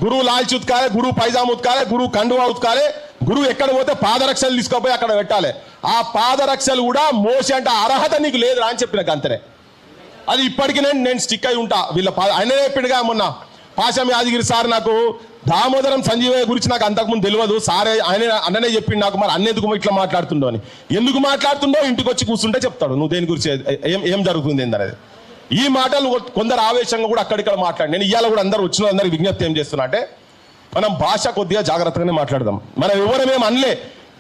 గురువు లాల్చి ఉతకాలి, గురువు పైజామా ఉతకాలి, గురువు కండువా ఉతకాలి. గురువు ఎక్కడ పోతే పాదరక్షలు తీసుకుపోయి అక్కడ పెట్టాలి. ఆ పాదరక్షలు కూడా మోసి అంటే అర్హత నీకు లేదురా అని చెప్పిన అంతనే. అది ఇప్పటికీ నేను స్టిక్ అయి ఉంటా. ఆయనే చెప్పిండుగా మొన్న పాశం యాదగిరి సార్, నాకు దామోదరం సంజీవయ్య గురించి నాకు అంతకుముందు తెలియదు సారే, అన్ననే చెప్పిండు నాకు. మరి అన్నెందుకు ఇట్లా మాట్లాడుతుండో అని. ఎందుకు మాట్లాడుతుండో ఇంటికి వచ్చి కూర్చుంటే చెప్తాడు నువ్వు దేని గురించి ఏం జరుగుతుంది ఏందనేది. ఈ మాటలు కొందరు ఆవేశంగా కూడా అక్కడిక్కడ మాట్లాడి, నేను ఇవాళ కూడా అందరూ వచ్చిన అందరికి విజ్ఞప్తి ఏం చేస్తున్నా అంటే, మనం భాష కొద్దిగా జాగ్రత్తగానే మాట్లాడదాం. మనం ఎవరమేం అనలే,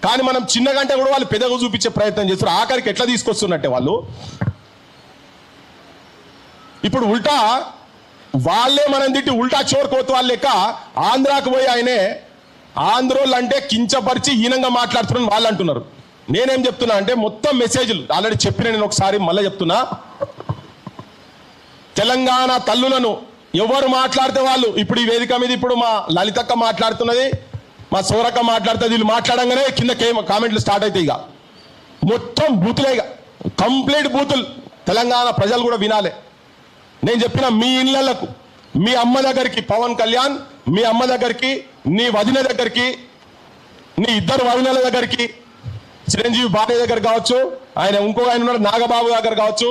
కానీ మనం చిన్నగంటే కూడా వాళ్ళు పెద్దగా చూపించే ప్రయత్నం చేస్తారు. ఆఖరికి ఎట్లా తీసుకొస్తున్నట్టే వాళ్ళు ఇప్పుడు ఉల్టా వాళ్ళే మనం తిట్టి ఉల్టా చోర్ కోతవాళ్ళు లెక్క ఆంధ్రాకు పోయి ఆయనే ఆంధ్రోళ్ళు అంటే కించపరిచి హీనంగా మాట్లాడుతున్నారని వాళ్ళు అంటున్నారు. నేనేం చెప్తున్నా అంటే మొత్తం మెసేజ్లు ఆల్రెడీ చెప్పిన, నేను ఒకసారి మళ్ళీ చెప్తున్నా. తెలంగాణ తల్లులను ఎవరు మాట్లాడితే వాళ్ళు, ఇప్పుడు ఈ వేదిక మీద ఇప్పుడు మా లలితక్క మాట్లాడుతున్నది, మా సోరక్క మాట్లాడుతుంది, వీళ్ళు మాట్లాడంగానే కింద కామెంట్లు స్టార్ట్ అవుతాయి. ఇక మొత్తం బూతులే, ఇక కంప్లీట్ బూతులు. తెలంగాణ ప్రజలు కూడా వినాలి. నేను చెప్పిన మీ ఇళ్లకు, మీ అమ్మ దగ్గరికి పవన్ కళ్యాణ్, మీ అమ్మ దగ్గరికి, నీ వదిన దగ్గరికి, నీ ఇద్దరు వదినల దగ్గరికి, చిరంజీవి భార్య దగ్గర కావచ్చు, ఆయన ఇంకో ఆయన ఉన్నాడు నాగబాబు దగ్గర కావచ్చు,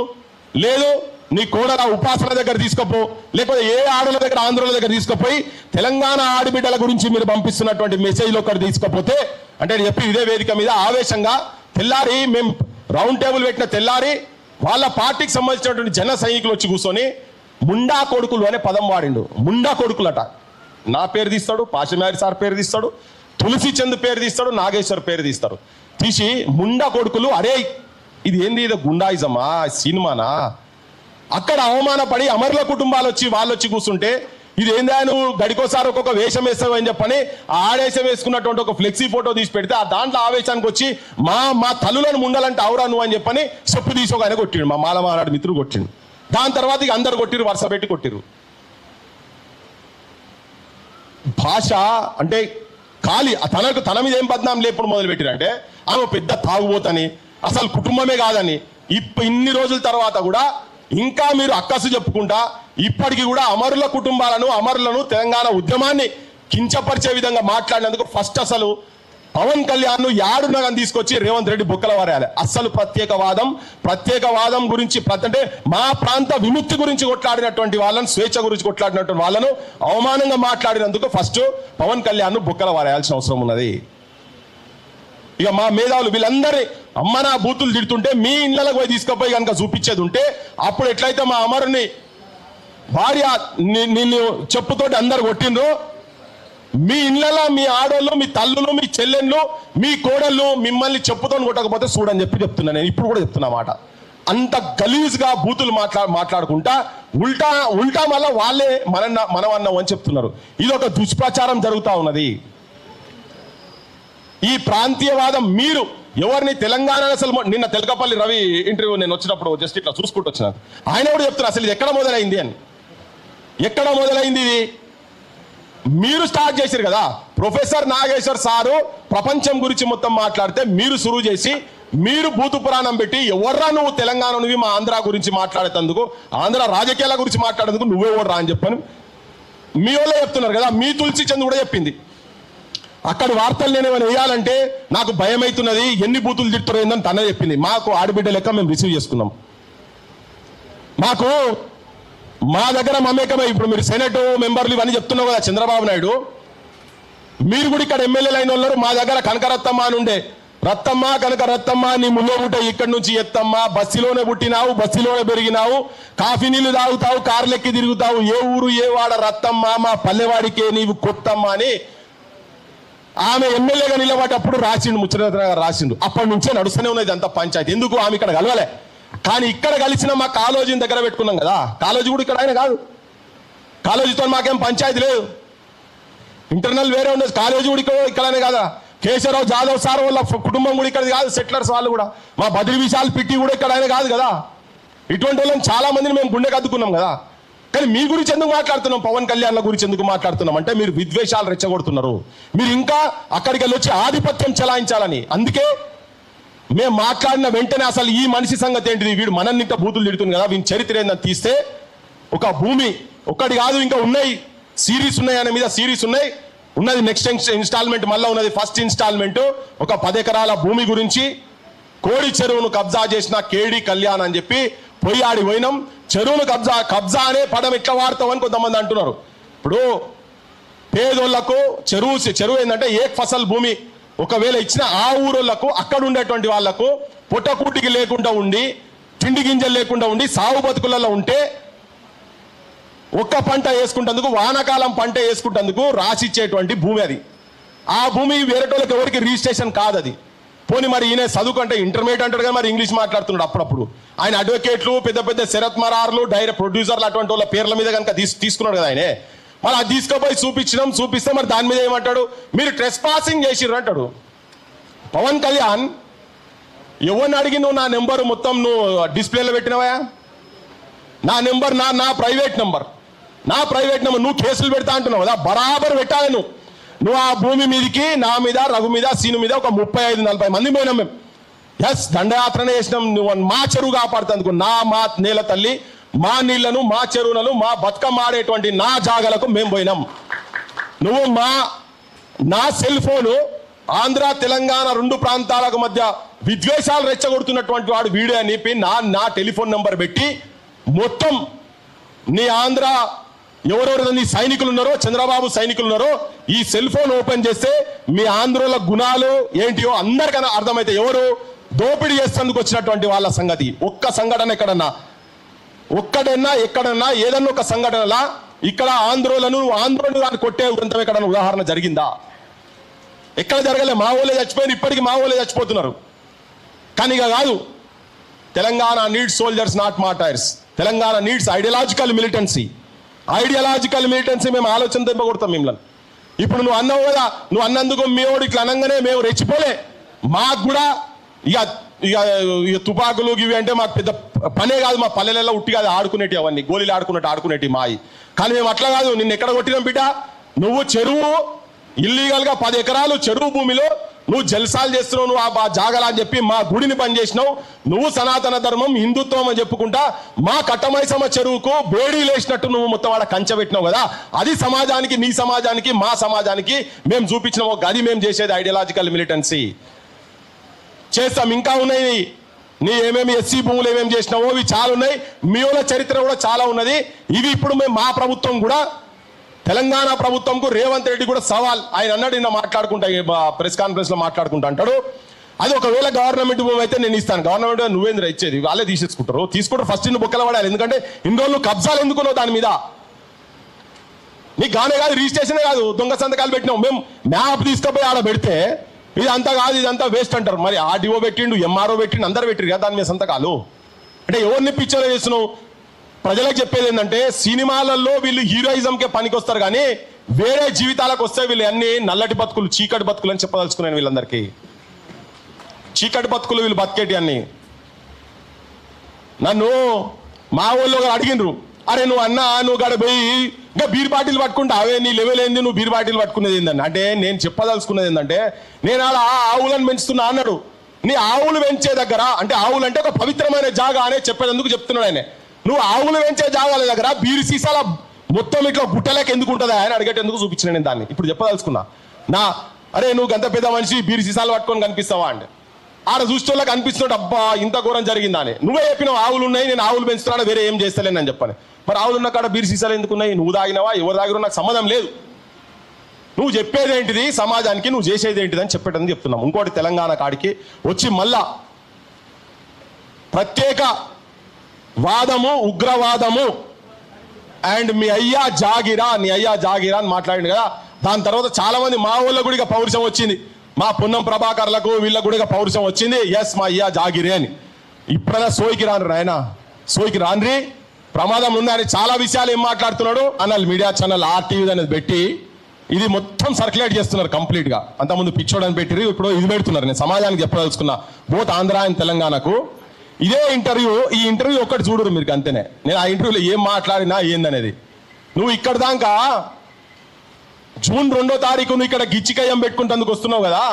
లేదు నీ కోడల ఉపాసన దగ్గర తీసుకపో, లేకపోతే ఏ ఆడల దగ్గర ఆంధ్రుల దగ్గర తీసుకుపోయి తెలంగాణ ఆడబిడ్డల గురించి మీరు పంపిస్తున్నటువంటి మెసేజ్లు ఒకటి తీసుకపోతే అంటే చెప్పి ఇదే వేదిక మీద ఆవేశంగా తెల్లారి మేము రౌండ్ టేబుల్ పెట్టిన తెల్లారి వాళ్ళ పార్టీకి సంబంధించినటువంటి జన సైనికులు వచ్చి కూర్చొని ముండా కొడుకులు అనే పదం వాడిండు. ముండా కొడుకులట. నా పేరు తీస్తాడు, పాశమారి సార్ పేరు తీస్తాడు, తులసి చంద్ పేరు తీస్తాడు, నాగేశ్వర్ పేరు తీస్తారు. తీసి ముండా కొడుకులు, అరే ఇది ఏంది, ఇది గుండాయిజమా, సినిమానా? అక్కడ అవమానపడి అమరుల కుటుంబాలు వచ్చి వాళ్ళు వచ్చి కూర్చుంటే ఇది ఏందా నువ్వు గడికోసారి ఒక్కొక్క వేషం వేస్తావు అని చెప్పని ఆడేషం వేసుకున్నటువంటి ఒక ఫ్లెక్సీ ఫోటో తీసి పెడితే ఆ దాంట్లో ఆవేశానికి వచ్చి మా తల్లులను ముండాలంటే అవురా నువ్వు అని చెప్పని చెప్పు తీసి ఒక ఆయన కొట్టిండు, మా మాలమానాడు మిత్రుడు కొట్టిండు. దాని తర్వాత ఇక అందరు కొట్టిరు, వరుస పెట్టి కొట్టిరు. భాష అంటే ఖాళీ తన మీద ఏం బద్నాం లేపుడు మొదలు పెట్టిరంటే ఆమె పెద్ద తాగుబోతని, అసలు కుటుంబమే కాదని. ఇన్ని రోజుల తర్వాత కూడా ఇంకా మీరు అక్కసు చెప్పుకుంటా ఇప్పటికీ కూడా అమరుల కుటుంబాలను, అమరులను, తెలంగాణ ఉద్యమాన్ని కించపరిచే విధంగా మాట్లాడినందుకు ఫస్ట్ అసలు పవన్ కళ్యాణ్ యాడున్నదని తీసుకొచ్చి రేవంత్ రెడ్డి బొక్కల వారేయాలి. అస్సలు ప్రత్యేకవాదం గురించి అంటే మా ప్రాంత విముక్తి గురించి కొట్లాడినటువంటి వాళ్ళను, స్వేచ్ఛ గురించి కొట్లాడినటువంటి వాళ్ళను అవమానంగా మాట్లాడినందుకు ఫస్ట్ పవన్ కళ్యాణ్ బొక్కల వారేయాల్సిన అవసరం ఉన్నది. ఇక మా మేధావులు వీళ్ళందరి అమ్మ నా బూతులు తిడుతుంటే మీ ఇళ్ళకు పోయి తీసుకుపోయి కనుక చూపించేది ఉంటే అప్పుడు ఎట్లయితే మా అమరుని భార్య నిన్ను చెప్పుతోటి అందరు కొట్టిండ్రు, మీ ఇళ్ళలో మీ ఆడోళ్ళు, మీ తల్లులు, మీ చెల్లెళ్ళు, మీ కోడళ్ళు మిమ్మల్ని చెప్పుతో కొట్టకపోతే చూడని చెప్తున్నా. నేను ఇప్పుడు కూడా చెప్తున్నా మాట. అంత గలీజ్గా బూతులు మాట్లాడుకుంటా ఉల్టా మళ్ళా వాళ్ళే మనం అన్నాం అని చెప్తున్నారు. ఇది ఒక దుష్ప్రచారం జరుగుతూ ఉన్నది. ఈ ప్రాంతీయవాదం మీరు ఎవరిని తెలంగాణ అసలు నిన్న తెలకపల్లి రవి ఇంటర్వ్యూ నేను వచ్చినప్పుడు జస్ట్ ఇట్లా చూసుకుంటూ వచ్చిన ఆయన కూడా చెప్తున్నారు అసలు ఇది ఎక్కడ మొదలైంది అని. ఎక్కడ మొదలైంది ఇది? మీరు స్టార్ట్ చేశారు కదా. ప్రొఫెసర్ నాగేశ్వర్ సారు ప్రపంచం గురించి మొత్తం మాట్లాడితే మీరు సురువు చేసి మీరు భూతు పురాణం పెట్టి ఎవర్రా నువ్వు తెలంగాణ నువ్వు మా ఆంధ్ర గురించి మాట్లాడేందుకు, ఆంధ్ర రాజకీయాల గురించి మాట్లాడేందుకు నువ్వే ఎవర్రా అని చెప్పని మీ వాళ్ళే చెప్తున్నారు కదా. మీ తులసి చంద్ కూడా చెప్పింది. అక్కడ వార్తలు నేను ఏమైనా వేయాలంటే నాకు భయం అవుతున్నది, ఎన్ని బూతులు తిట్టురో ఏందని తనే చెప్పింది. మాకు ఆడబిడ్డ లెక్క మేము రిసీవ్ చేసుకున్నాం. మా దగ్గర మమేకమై ఇప్పుడు మీరు సెనెట్ మెంబర్లు ఇవన్నీ చెప్తున్నావు కదా చంద్రబాబు నాయుడు, మీరు కూడా ఇక్కడ ఎమ్మెల్యేలు అయిన వాళ్ళు. మా దగ్గర కనకరత్తమ్మ అని ఉండే, రత్తమ్మ కనక రత్తమ్మ నీ ముల్లో పుట్ట ఇక్కడి నుంచి ఎత్తమ్మ, బస్సులోనే పుట్టినావు, బస్సులోనే పెరిగినావు, కాఫీ నీళ్లు తాగుతావు, కార్లెక్కి తిరుగుతావు, ఏ ఊరు ఏ వాడ రత్తమ్మ, మా పల్లెవాడికే నీవు కొత్తమ్మ అని ఆమె ఎమ్మెల్యేగా నిలబడేటప్పుడు రాసిండు, ముచ్చట రాసిండు. అప్పటి నుంచే నడుస్తూనే ఉన్నది అంత పంచాయతీ. ఎందుకు ఆమె ఇక్కడ కలవలే, కానీ ఇక్కడ కలిసిన మా కాలేజీని దగ్గర పెట్టుకున్నాం కదా. కాలేజీ కూడా ఇక్కడ ఆయన కాదు, కాలేజీతో మాకేం పంచాయతీ లేదు. ఇంటర్నల్ వేరే ఉండదు, కాలేజీ కూడా ఇక్కడనే కదా. కేశవరావు జాదవ్ సార్ వాళ్ళ కుటుంబం కూడా ఇక్కడ కాదు, సెటిలర్స్ వాళ్ళు కూడా. మా బద్రి విశాల్ పిట్టి కూడా ఇక్కడ ఆయన కాదు కదా. ఇటువంటి వాళ్ళని చాలా మందిని మేము గుండె కద్దుకున్నాం కదా. కానీ మీ గురించి ఎందుకు మాట్లాడుతున్నాం, పవన్ కళ్యాణ్ గురించి ఎందుకు మాట్లాడుతున్నాం అంటే మీరు విద్వేషాలు రెచ్చగొడుతున్నారు, మీరు ఇంకా అక్కడికి వెళ్ళి వచ్చి ఆధిపత్యం చెలాయించాలని. అందుకే మేము మాట్లాడిన వెంటనే అసలు ఈ మనిషి సంగతి ఏంటిది, వీడు మనన్నింట బూతులు తిడుతుంది కదా, వీని చరిత్ర ఏందని తీస్తే ఒక భూమి ఒక్కటి కాదు ఇంకా ఉన్నాయి, సిరీస్ ఉన్నాయి, అనే మీద సిరీస్ ఉన్నది నెక్స్ట్ ఇన్స్టాల్మెంట్ మళ్ళీ ఉన్నది. ఫస్ట్ ఇన్స్టాల్మెంట్ ఒక 10 ఎకరాల భూమి గురించి కోడి చెరువును కబ్జా చేసిన కేడి కళ్యాణ్ అని చెప్పి పోయి ఆడి పోయినాం. చెరువును కబ్జా అనే పదం ఎట్లా వాడతామని కొంతమంది అంటున్నారు. ఇప్పుడు పేదోళ్లకు చెరువు ఏంటంటే ఏక్ ఫసల్ భూమి, ఒకవేళ ఇచ్చిన ఆ ఊరోళ్లకు అక్కడ ఉండేటువంటి వాళ్లకు పొట్టకూటికి లేకుండా ఉండి తిండి గింజలు లేకుండా ఉండి సాగు బతుకులలో ఉంటే ఒక్క పంట వేసుకుంటందుకు వానాకాలం పంట వేసుకుంటందుకు రాసిచ్చేటువంటి భూమి అది. ఆ భూమి వేరేటోళ్ళకి ఎవరికి రిజిస్ట్రేషన్ కాదు అది. పోనీ మరి ఈయన చదువుకుంటే ఇంటర్మీడియట్ అంటాడు కదా, మరి ఇంగ్లీష్ మాట్లాడుతున్నాడు అప్పుడప్పుడు. ఆయన అడ్వకేట్లు పెద్ద పెద్ద శరత్ మరార్లు డైరెక్ట్ ప్రొడ్యూసర్లు అటువంటి వాళ్ళ పేర్ల మీద కనుక తీసుకున్నాడు కదా ఆయనే. మరి అది తీసుకుపోయి చూపిస్తే మరి దాని మీద ఏమంటాడు, మీరు ట్రెస్ పాసింగ్ చేసిర్రు అంటాడు. పవన్ కళ్యాణ్ ఎవరిని అడిగి నువ్వు నా నెంబర్ మొత్తం నువ్వు డిస్ప్లేలో పెట్టినవా? నా నెంబర్ నా ప్రైవేట్ నెంబర్ నువ్వు కేసులు పెడతా అంటున్నావు కదా, బరాబర్ పెట్టాలి నువ్వు ఆ భూమి మీదకి, నా మీద, రఘు మీద, సీను మీద ఒక 35-40 మంది పోయినాం మేము. ఎస్, దండయాత్రనే చేసినాం. నువ్వు మా చెరువు కాపాడుతందుకు, మా నేల తల్లి, మా నీళ్లను, మా చెరువులను, మా బతుకమ్మ ఆడేటువంటి నా జాగలకు మేము పోయినాం. నువ్వు నా సెల్ ఫోను ఆంధ్ర తెలంగాణ 2 ప్రాంతాలకు మధ్య విద్వేషాలు రెచ్చగొడుతున్నటువంటి వాడు వీడియో అని చెప్పి నా టెలిఫోన్ నెంబర్ పెట్టి మొత్తం నీ ఆంధ్ర ఎవరెవరు నీ సైనికులు ఉన్నారో, చంద్రబాబు సైనికులు ఉన్నారో, ఈ సెల్ ఫోన్ ఓపెన్ చేస్తే మీ ఆంధ్రుల గుణాలు ఏంటియో అందరికన్నా అర్థమైతే ఎవరు దోపిడీ చేసేందుకు వచ్చినటువంటి వాళ్ళ సంగతి. ఒక్క సంఘటన ఎక్కడన్నా ఏదన్నా ఒక సంఘటనలా ఇక్కడ ఆంధ్రులను కొట్టే ఉదంతం ఎక్కడన్నా ఉదాహరణ జరిగిందా? ఎక్కడ జరగలే. మా ఊళ్ళే చచ్చిపోయిన, ఇప్పటికీ మా ఊళ్ళే చచ్చిపోతున్నారు. కానీ ఇక కాదు, Telangana needs soldiers not martyrs. Telangana needs ideological militancy. మేము ఆలోచన తెంపకూడతాం మిమ్మల్ని. ఇప్పుడు నువ్వు అన్నావు కదా, నువ్వు అన్నందుకు మేవాడు ఇట్లా అనగానే మేము రెచ్చిపోలే. మాకు కూడా ఇక తుపాకులు ఇవి అంటే మాకు పెద్ద పనే కాదు. మా పల్లెలలో ఉట్టి కాదు ఆడుకునేటి, అవన్నీ గోళీలు ఆడుకునేటి మాయి. కానీ మేము అట్లా కాదు. నిన్ను ఎక్కడ కొట్టినాం బిడ్డ? నువ్వు చెరువు ఇల్లీగల్ గా 10 ఎకరాలు చెరువు భూమిలో నువ్వు జల్సాలు చేస్తున్నావు, నువ్వు ఆ జాగలా అని చెప్పి మా గుడిని పనిచేసినావు. నువ్వు సనాతన ధర్మం, హిందుత్వం అని చెప్పుకుంటా మా కట్టమైసమ్మ చెరువుకు బేడీ లేచినట్టు నువ్వు మొత్తం ఆడ కంచె పెట్టినావు కదా. అది సమాజానికి, నీ సమాజానికి, మా సమాజానికి మేము చూపించినావు. అది మేము చేసేది ఐడియాలజికల్ మిలిటెన్సీ. చేస్తాం. ఇంకా ఉన్నాయి నీ ఏమేమి ఎస్సీ భూములు ఏమేమి చేసినావో ఇవి చాలా ఉన్నాయి. మీ వాళ్ళ చరిత్ర కూడా చాలా ఉన్నది. ఇవి ఇప్పుడు మేము మా ప్రభుత్వం కూడా, తెలంగాణ ప్రభుత్వంకు రేవంత్ రెడ్డి కూడా సవాల్. ఆయన అన్నాడు నిన్న మాట్లాడుకుంటా, ప్రెస్ కాన్ఫరెన్స్ లో మాట్లాడుకుంటా అంటాడు, అది ఒకవేళ గవర్నమెంట్ భూమి అయితే నేను ఇస్తాను. గవర్నమెంట్ నువ్వేంద్ర ఇచ్చేది, వాళ్ళే తీసుకుంటారు. ఫస్ట్ నువ్వు బొక్కలు పడాలి. ఎందుకంటే ఇన్ని రోజులు కబ్జాలు ఎందుకున్నావు దాని మీద? నీకు గానే కాదు, రిజిస్ట్రేషనే కాదు, దొంగ సంతకాలు పెట్టినావు. మేము మ్యాప్ తీసుకుపోయి ఆడ పెడితే ఇది అంతా కాదు, ఇదంతా వేస్ట్ అంటారు. మరి ఆర్డీఓ పెట్టిండు, ఎంఆర్ఓ పెట్టిండు, అందరు పెట్టిరు కదా దాని మీద సంతకాలు. అంటే ఎవరిని పిక్చర్ చేస్తున్నావు? ప్రజలకు చెప్పేది ఏంటంటే, సినిమాలలో వీళ్ళు హీరోయిజంకే పనికి వస్తారు, కానీ వేరే జీవితాలకు వస్తే వీళ్ళు అన్ని నల్లటి బతుకులు, చీకటి బతుకులు అని చెప్పదలుచుకున్నాను. వీళ్ళందరికీ చీకటి బతుకులు వీళ్ళు బతికేటి అన్ని. నన్ను మా ఊళ్ళో అడిగినరు, అరే నువ్వు గడ పోయి ఇంకా బీర్ బాటిల్ పట్టుకుంటా, అవే నీ లెవెల్ ఏంది, నువ్వు బీర్ బాటిల్ పట్టుకునేది ఏందని. అంటే నేను చెప్పదలుచుకున్నది ఏంటంటే, నేను అలా ఆవులను పెంచుతున్నా అన్నాడు. నీ ఆవులు పెంచే దగ్గర, అంటే ఆవులు అంటే ఒక పవిత్రమైన జాగా అనే చెప్పేందుకు చెప్తున్నాడు ఆయన. నువ్వు ఆవులు పెంచే జాగాల దగ్గర బీరు సీసాల మొత్తం ఇట్లా గుట్టలేక ఎందుకు ఉంటుందా ఆయన అడిగేటందుకు చూపించిన నేను దాన్ని. ఇప్పుడు చెప్పదలుచుకున్నా. అరే నువ్వు గంత పెద్ద మనిషి బీరు సీసాలు పట్టుకొని కనిపిస్తావా అంటే, ఆడ చూసేవాళ్ళకి అనిపిస్తున్నాడు, అబ్బా ఇంత ఘోరం జరిగిందా అని. నువ్వే చెప్పినావు ఆవులు ఉన్నాయి, నేను ఆవులు పెంచుతున్నా, వేరే ఏం చేస్తలేను అని చెప్పాను. మరి ఆవులు ఉన్న కాడ బీరు సీసాలు ఎందుకున్నాయి? నువ్వు తాగినావా, ఎవరు తాగినా నాకు సంబంధం లేదు. నువ్వు చెప్పేది ఏంటిది సమాజానికి, నువ్వు చేసేది ఏంటిది అని చెప్పేటని చెప్తున్నాం. ఇంకోటి, తెలంగాణ కాడికి వచ్చి మళ్ళా ప్రత్యేక వాదము, ఉగ్రవాదము అండ్ మీ అయ్యా జాగిరా అని మాట్లాడింది కదా. దాని తర్వాత చాలా మంది మా ఊళ్ళ గుడిగా పౌరుషం వచ్చింది, మా పున్నం ప్రభాకర్లకు వీళ్ళ గుడిగా పౌరుషం వచ్చింది. ఎస్ మా అయ్యా జాగిరే అని. ఇప్పుడైనా సోయికి రాను ఆయన, సోయికి రాన్రి, ప్రమాదం ఉందని చాలా విషయాలు ఏం మాట్లాడుతున్నాడు అనాలి. మీడియా ఛానల్ ఆర్టీవీ అనేది పెట్టి ఇది మొత్తం సర్క్యులేట్ చేస్తున్నారు కంప్లీట్ గా. అంతకుముందు పిచ్చోడని పెట్టిరు, ఇప్పుడు ఇది పెడుతున్నారు. నేను సమాజానికి చెప్పదలుచుకున్నా, బోత్ ఆంధ్ర అండ్ తెలంగాణకు ఇదే ఇంటర్వ్యూ, ఈ ఇంటర్వ్యూ ఒక్కటి చూడరు మీరు అంతేనే. నేను ఆ ఇంటర్వ్యూలో ఏం మాట్లాడినా ఏందనేది. నువ్వు ఇక్కడ దాకా జూన్ 2వ తారీఖు నువ్వు ఇక్కడ గిచ్చికయ్యం పెట్టుకుంటందుకు వస్తున్నావు కదా.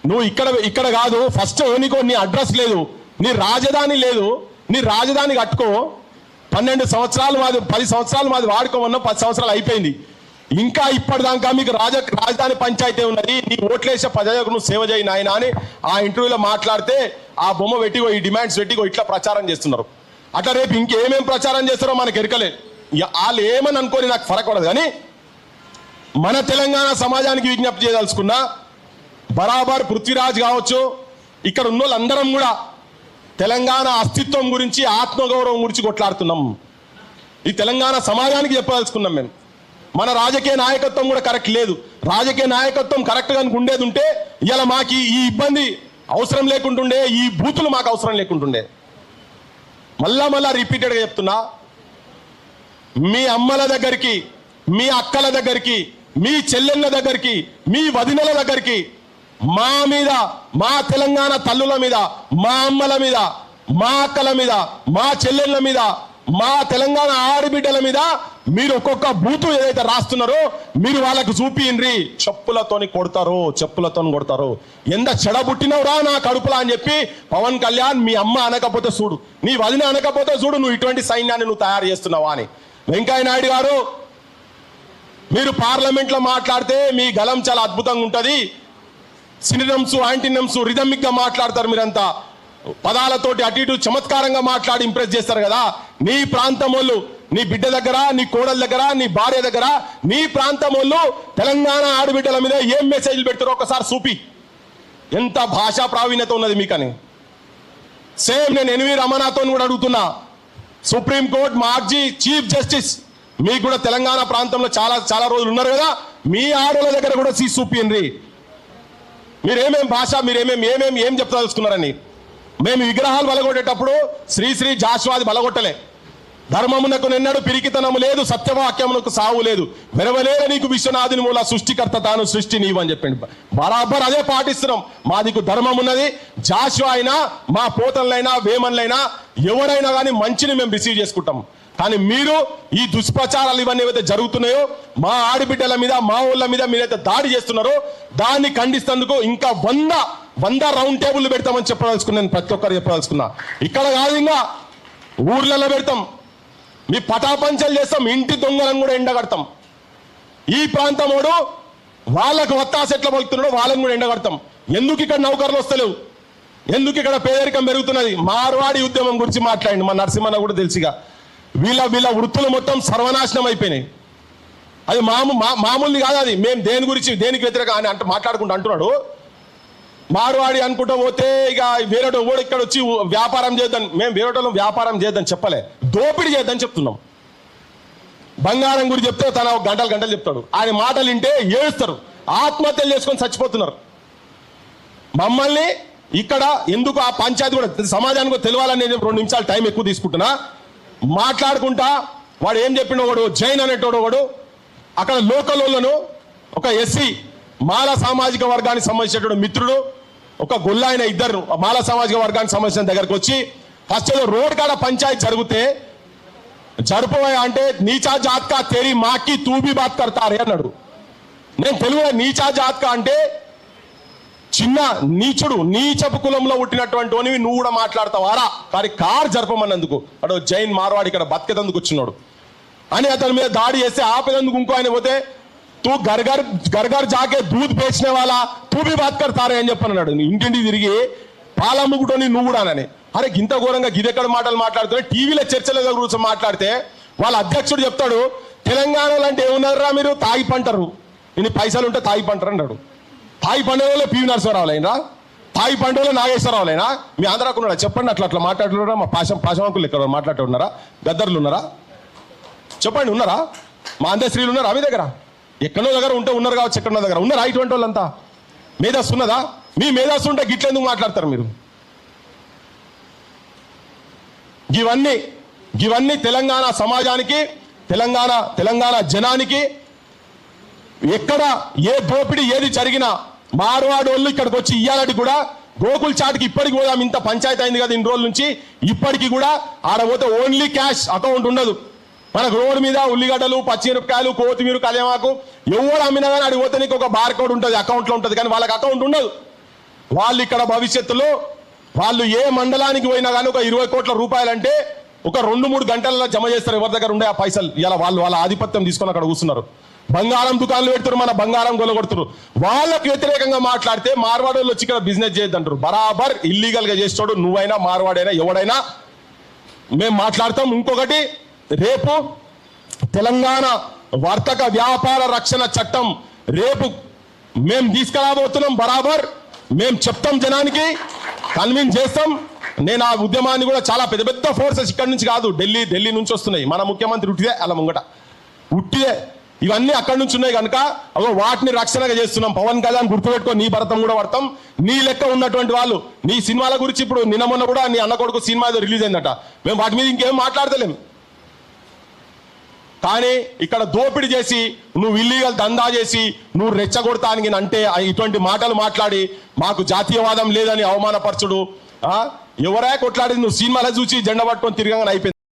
నువ్వు ఇక్కడ కాదు, ఫస్ట్ నీకో నీ అడ్రస్ లేదు, నీ రాజధాని లేదు. నీ రాజధాని కట్టుకో. 12 సంవత్సరాలు మాది, 10 సంవత్సరాలు మాది వాడుకోమన్నా 10 సంవత్సరాలు అయిపోయింది. ఇంకా ఇప్పటిదాకా మీకు రాజధాని పంచాయతీ ఉన్నది. నీ ఓట్లేసే ప్రజలకు నువ్వు సేవ చేయి నాయన అని ఆ ఇంటర్వ్యూలో మాట్లాడితే ఆ బొమ్మ పెట్టిగో, ఈ డిమాండ్స్ పెట్టిగో ఇట్లా ప్రచారం చేస్తున్నారు. అట్లా రేపు ఇంకేమేం ప్రచారం చేస్తారో మనకు ఎరకలే. వాళ్ళు ఏమని అనుకోని నాకు ఫరక్ పడదు. కానీ మన తెలంగాణ సమాజానికి విజ్ఞప్తి చేయదలుచుకున్నా, బరాబర్ పృథ్వీరాజ్ కావచ్చు, ఇక్కడ ఉన్న వాళ్ళందరం కూడా తెలంగాణ అస్తిత్వం గురించి, ఆత్మగౌరవం గురించి కొట్లాడుతున్నాం. ఈ తెలంగాణ సమాజానికి చెప్పదలుచుకున్నాం మేము. మన రాజకీయ నాయకత్వం కూడా కరెక్ట్ లేదు. రాజకీయ నాయకత్వం కరెక్ట్గా ఉండేది ఉంటే ఇలా మాకు ఈ ఇబ్బంది అవసరం లేకుంటుండే, ఈ బూతులు మాకు అవసరం లేకుంటుండే. మళ్ళా రిపీటెడ్గా చెప్తున్నా, మీ అమ్మల దగ్గరికి, మీ అక్కల దగ్గరికి, మీ చెల్లెళ్ళ దగ్గరికి, మీ వదినల దగ్గరికి, మా మీద, మా తెలంగాణ తల్లుల మీద, మా అమ్మల మీద, మా అక్కల మీద, మా చెల్లెళ్ళ మీద, మా తెలంగాణ ఆడబిడ్డల మీద మీరు ఒక్కొక్క బూతు ఏదైతే రాస్తున్నారో మీరు వాళ్ళకు చూపియండి. చెప్పులతోని కొడతారు. ఎంత చెడబుట్టినవురా నా కడుపులా అని చెప్పి పవన్ కళ్యాణ్, మీ అమ్మ అనకపోతే చూడు, నీ వదిన అనకపోతే చూడు, నువ్వు ఇటువంటి సైన్యాన్ని నువ్వు తయారు చేస్తున్నావా అని. వెంకయ్య నాయుడు గారు, మీరు పార్లమెంట్లో మాట్లాడితే మీ గలం చాలా అద్భుతంగా ఉంటుంది. సినినమ్స్, యాంటీనమ్స్, రిథమిక్ గా మాట్లాడతారు. మీరంతా పదాలతోటి అటు ఇటు చమత్కారంగా మాట్లాడి ఇంప్రెస్ చేస్తారు కదా. నీ ప్రాంతం వాళ్ళు, నీ బిడ్డ దగ్గర, నీ కోడల దగ్గర, నీ భార్య దగ్గర, నీ ప్రాంతం వాళ్ళు తెలంగాణ ఆడబిడ్డల మీద ఏం మెసేజ్లు పెడతారో ఒకసారి చూపి. ఎంత భాషా ప్రావీణ్యత ఉన్నది మీకని. సేమ్ నేను ఎన్వి రమణతో కూడా అడుగుతున్నా, సుప్రీంకోర్టు మాజీ చీఫ్ జస్టిస్, మీకు కూడా తెలంగాణ ప్రాంతంలో చాలా రోజులు ఉన్నారు కదా, మీ ఆడోళ్ళ దగ్గర కూడా చూపియండి. మీరేమేం భాష, ఏం చెప్తాదలుచుకున్నారని. మేము విగ్రహాలు బలగొట్టేటప్పుడు శ్రీ జాషువాది బలగొట్టలే. ధర్మమునకు నిన్నడు పిరికితనము లేదు, సత్యవాక్యమునకు సావు లేదు, వెరవలేర నీకు విశ్వనాథుని మూల, సృష్టికర్త తాను సృష్టి నీవు అని చెప్పింది. బరాబర్ అదే పాటిస్తున్నాం. మా దిక్కు ధర్మం ఉన్నది. జాషువా అయినా, మా పోతన్లైనా, వేమన్లైనా, ఎవరైనా కానీ మంచిని మేము రిసీవ్ చేసుకుంటాం. కానీ మీరు ఈ దుష్ప్రచారాలు ఇవన్నీ ఏవైతే జరుగుతున్నాయో, మా ఆడబిడ్డల మీద, మా ఊళ్ళ మీద మీరైతే దాడి చేస్తున్నారో దాన్ని ఖండిస్తేందుకు ఇంకా 100 రౌండ్ టేబుల్ పెడతామని చెప్పదలుచుకున్నాను. ప్రతి ఒక్కరు చెప్పదలుచుకున్నా. ఇక్కడ కాదు, ఇంకా ఊర్లలో పెడతాం. మీ పటాపంచలు చేస్తాం. ఇంటి దొంగలను కూడా ఎండగడతాం. ఈ ప్రాంతం వాడు వాళ్ళకు వత్తాస ఎట్లా పలుకుతున్నాడో వాళ్ళని కూడా ఎండగడతాం. ఎందుకు ఇక్కడ నౌకర్లు వస్తలేవు, ఎందుకు ఇక్కడ పేదరికం పెరుగుతున్నది? మార్వాడి ఉద్యమం గురించి మాట్లాడండి. మా నరసింహన్న కూడా తెలుసుగా. వీళ్ళ వృత్తులు మొత్తం సర్వనాశనం అయిపోయినాయి. అది మామూలు కాదు. అది మేము దేనికి వ్యతిరేక అని మాట్లాడుకుంటూ అంటున్నాడు. మార్వాడి అనుకుంటూ పోతే ఇక వేరేటో కూడా ఇక్కడ వచ్చి వ్యాపారం చేద్దాం. మేము వేరేటోళ్ళం వ్యాపారం చేద్దాం చెప్పలే, దోపిడీ చేద్దాం చెప్తున్నాం. బంగారం గురించి చెప్తే తన గంటలు చెప్తాడు. ఆయన మాటలు వింటే ఏడుస్తారు, ఆత్మహత్యలు చేసుకొని చచ్చిపోతున్నారు. మమ్మల్ని ఇక్కడ ఎందుకు ఆ పంచాయతీ కూడా సమాజానికి తెలియాలని నేను 2 నిమిషాలు టైం ఎక్కువ తీసుకుంటున్నా. మాట్లాడుకుంటా వాడు ఏం చెప్పిన వాడు జైన్ అనేటోడు వాడు అక్కడ లోకల్ వాళ్ళను, ఒక ఎస్సీ మాల సామాజిక వర్గానికి సంబంధించినటువంటి మిత్రుడు, ఒక గొల్లాయన, ఇద్దరు మాల సామాజిక వర్గానికి సంబంధించిన దగ్గరకు వచ్చి ఫస్ట్ ఏదో రోడ్ కాడ పంచాయతీ జరిగితే జరుపువా అంటే నీచా జాత్కా తేరీ మాకి తూబీ బాత్ కడతారే అన్నాడు. నేను తెలుగులో నీచా జాత్కా అంటే చిన్న నీచుడు, నీచపు కులంలో పుట్టినటువంటి నువ్వు కూడా మాట్లాడతావారా? కానీ కార్ జరపమన్నందుకు అడు జైన్ మార్వాడి ఇక్కడ బతికేందుకు వచ్చినాడు అని అతని మీద దాడి చేస్తే ఆపేందుకు ఇంకో ఆయన పోతే తూ గర్గర్ జాకే దూద్ పేచిన వాళ్ళ తూ బి బాత్ కడతారే అని చెప్పన్నాడు. ఇంటింటి తిరిగి పాలమ్ముకుంటోని నువ్వు కూడా అని. అరే ఇంత ఘోరంగా గిదెక్కడ మాటలు మాట్లాడుతున్నా. టీవీలో చర్చల గురించి మాట్లాడితే వాళ్ళ అధ్యక్షుడు చెప్తాడు, తెలంగాణలో అంటే ఏమున్నారా మీరు తాగి పంటరు, ఇన్ని పైసలు ఉంటే తాగి పంటరు అన్నాడు. తాయి పండుగలో పివి నరసింహరావు అయినా, తాయి పండుగలో నాగేశ్వరరావు అయినా, మీ ఆంధ్రాకు ఉన్నారా చెప్పండి. అట్లా మాట్లాడుతున్నారా? మా పాశమంకులు ఇక్కడ మాట్లాడుతున్నారా? గద్దర్లు ఉన్నారా చెప్పండి? ఉన్నారా? మా అందశ్రీలు ఉన్నారా మీ దగ్గర? ఎక్కడో దగ్గర ఉంటే ఉన్నారు కావచ్చు, ఎక్కడో దగ్గర ఉన్నారా ఇటువంటి వాళ్ళంతా? మేధస్సు ఉన్నదా? మీ మేధస్సు ఉంటే గిట్లెందుకు మాట్లాడతారు మీరు? ఇవన్నీ తెలంగాణ సమాజానికి, తెలంగాణ జనానికి ఎక్కడ ఏ దోపిడీ ఏది జరిగినా మార్వాడి వాళ్ళు ఇక్కడికి వచ్చి ఇయ్యాలని కూడా గోకుల్ చాట్కి ఇప్పటికి పోదాం, ఇంత పంచాయతీ అయింది కదా ఇన్ని రోజుల నుంచి, ఇప్పటికి కూడా ఆడ పోతే ఓన్లీ క్యాష్, అకౌంట్ ఉండదు. మనకు రోడ్డు మీద ఉల్లిగడ్డలు, పచ్చిమిరపకాయలు, కొత్తిమీర, కళ్యామాకు ఎవరు అమ్మినా కానీ అడిగి పోతే నీకు ఒక బార్ కోడ్ ఉంటుంది, అకౌంట్లో ఉంటుంది. కానీ వాళ్ళకి అకౌంట్ ఉండదు. వాళ్ళు ఇక్కడ భవిష్యత్తులో వాళ్ళు ఏ మండలానికి పోయినా కానీ ఒక 20 కోట్ల రూపాయలంటే ఒక 2-3 గంటలలో జమ చేస్తారు. ఎవరి దగ్గర ఉండే ఆ పైసలు ఇలా వాళ్ళు వాళ్ళ ఆధిపత్యం తీసుకొని అక్కడ కూర్చున్నారు. బంగారం దుకాణాలు పెడుతున్నారు, మన బంగారం కొలగొడుతున్నారు. వాళ్ళకి వ్యతిరేకంగా మాట్లాడితే మార్వాడోళ్ళు వచ్చి ఇక్కడ బిజినెస్ చేయొద్దంటారు. బరాబర్ ఇల్లీగల్ గా చేస్తాడు, నువ్వైనా మార్వాడైనా ఎవడైనా మేము మాట్లాడతాం. ఇంకొకటి, రేపు తెలంగాణ వర్తక వ్యాపార రక్షణ చట్టం రేపు మేము తీసుకురాబోతున్నాం. బరాబర్ మేము చెప్తాం, జనానికి కన్విన్స్ చేస్తాం. నేను ఆ ఉద్యమాన్ని కూడా చాలా పెద్ద పెద్ద ఫోర్సెస్ ఇక్కడ నుంచి కాదు, ఢిల్లీ నుంచి వస్తున్నాయి. మన ముఖ్యమంత్రి ఉట్టిదే అలా ముంగట ఉట్టిదే, ఇవన్నీ అక్కడి నుంచి ఉన్నాయి కనుక వాటిని రక్షణగా చేస్తున్నాం. పవన్ కళ్యాణ్ గుర్తుపెట్టుకో, నీ భరతం కూడా పడతాం. నీ లెక్క ఉన్నటువంటి వాళ్ళు నీ సినిమాల గురించి ఇప్పుడు నిన్న మొన్న కూడా నీ అన్న కొడుకు సినిమా రిలీజ్ అయిందట, మేము వాటి మీద ఇంకేం మాట్లాడతలేం. కానీ ఇక్కడ దోపిడీ చేసి నువ్వు ఇల్లీగల్ దందా చేసి నువ్వు రెచ్చగొడతానికి అంటే ఇటువంటి మాటలు మాట్లాడి మాకు జాతీయవాదం లేదని అవమానపరచుడు. ఎవరా కొట్లాడి నువ్వు సినిమాలో చూసి జెండా పట్టుకొని తిరగగానే అయిపోయింది.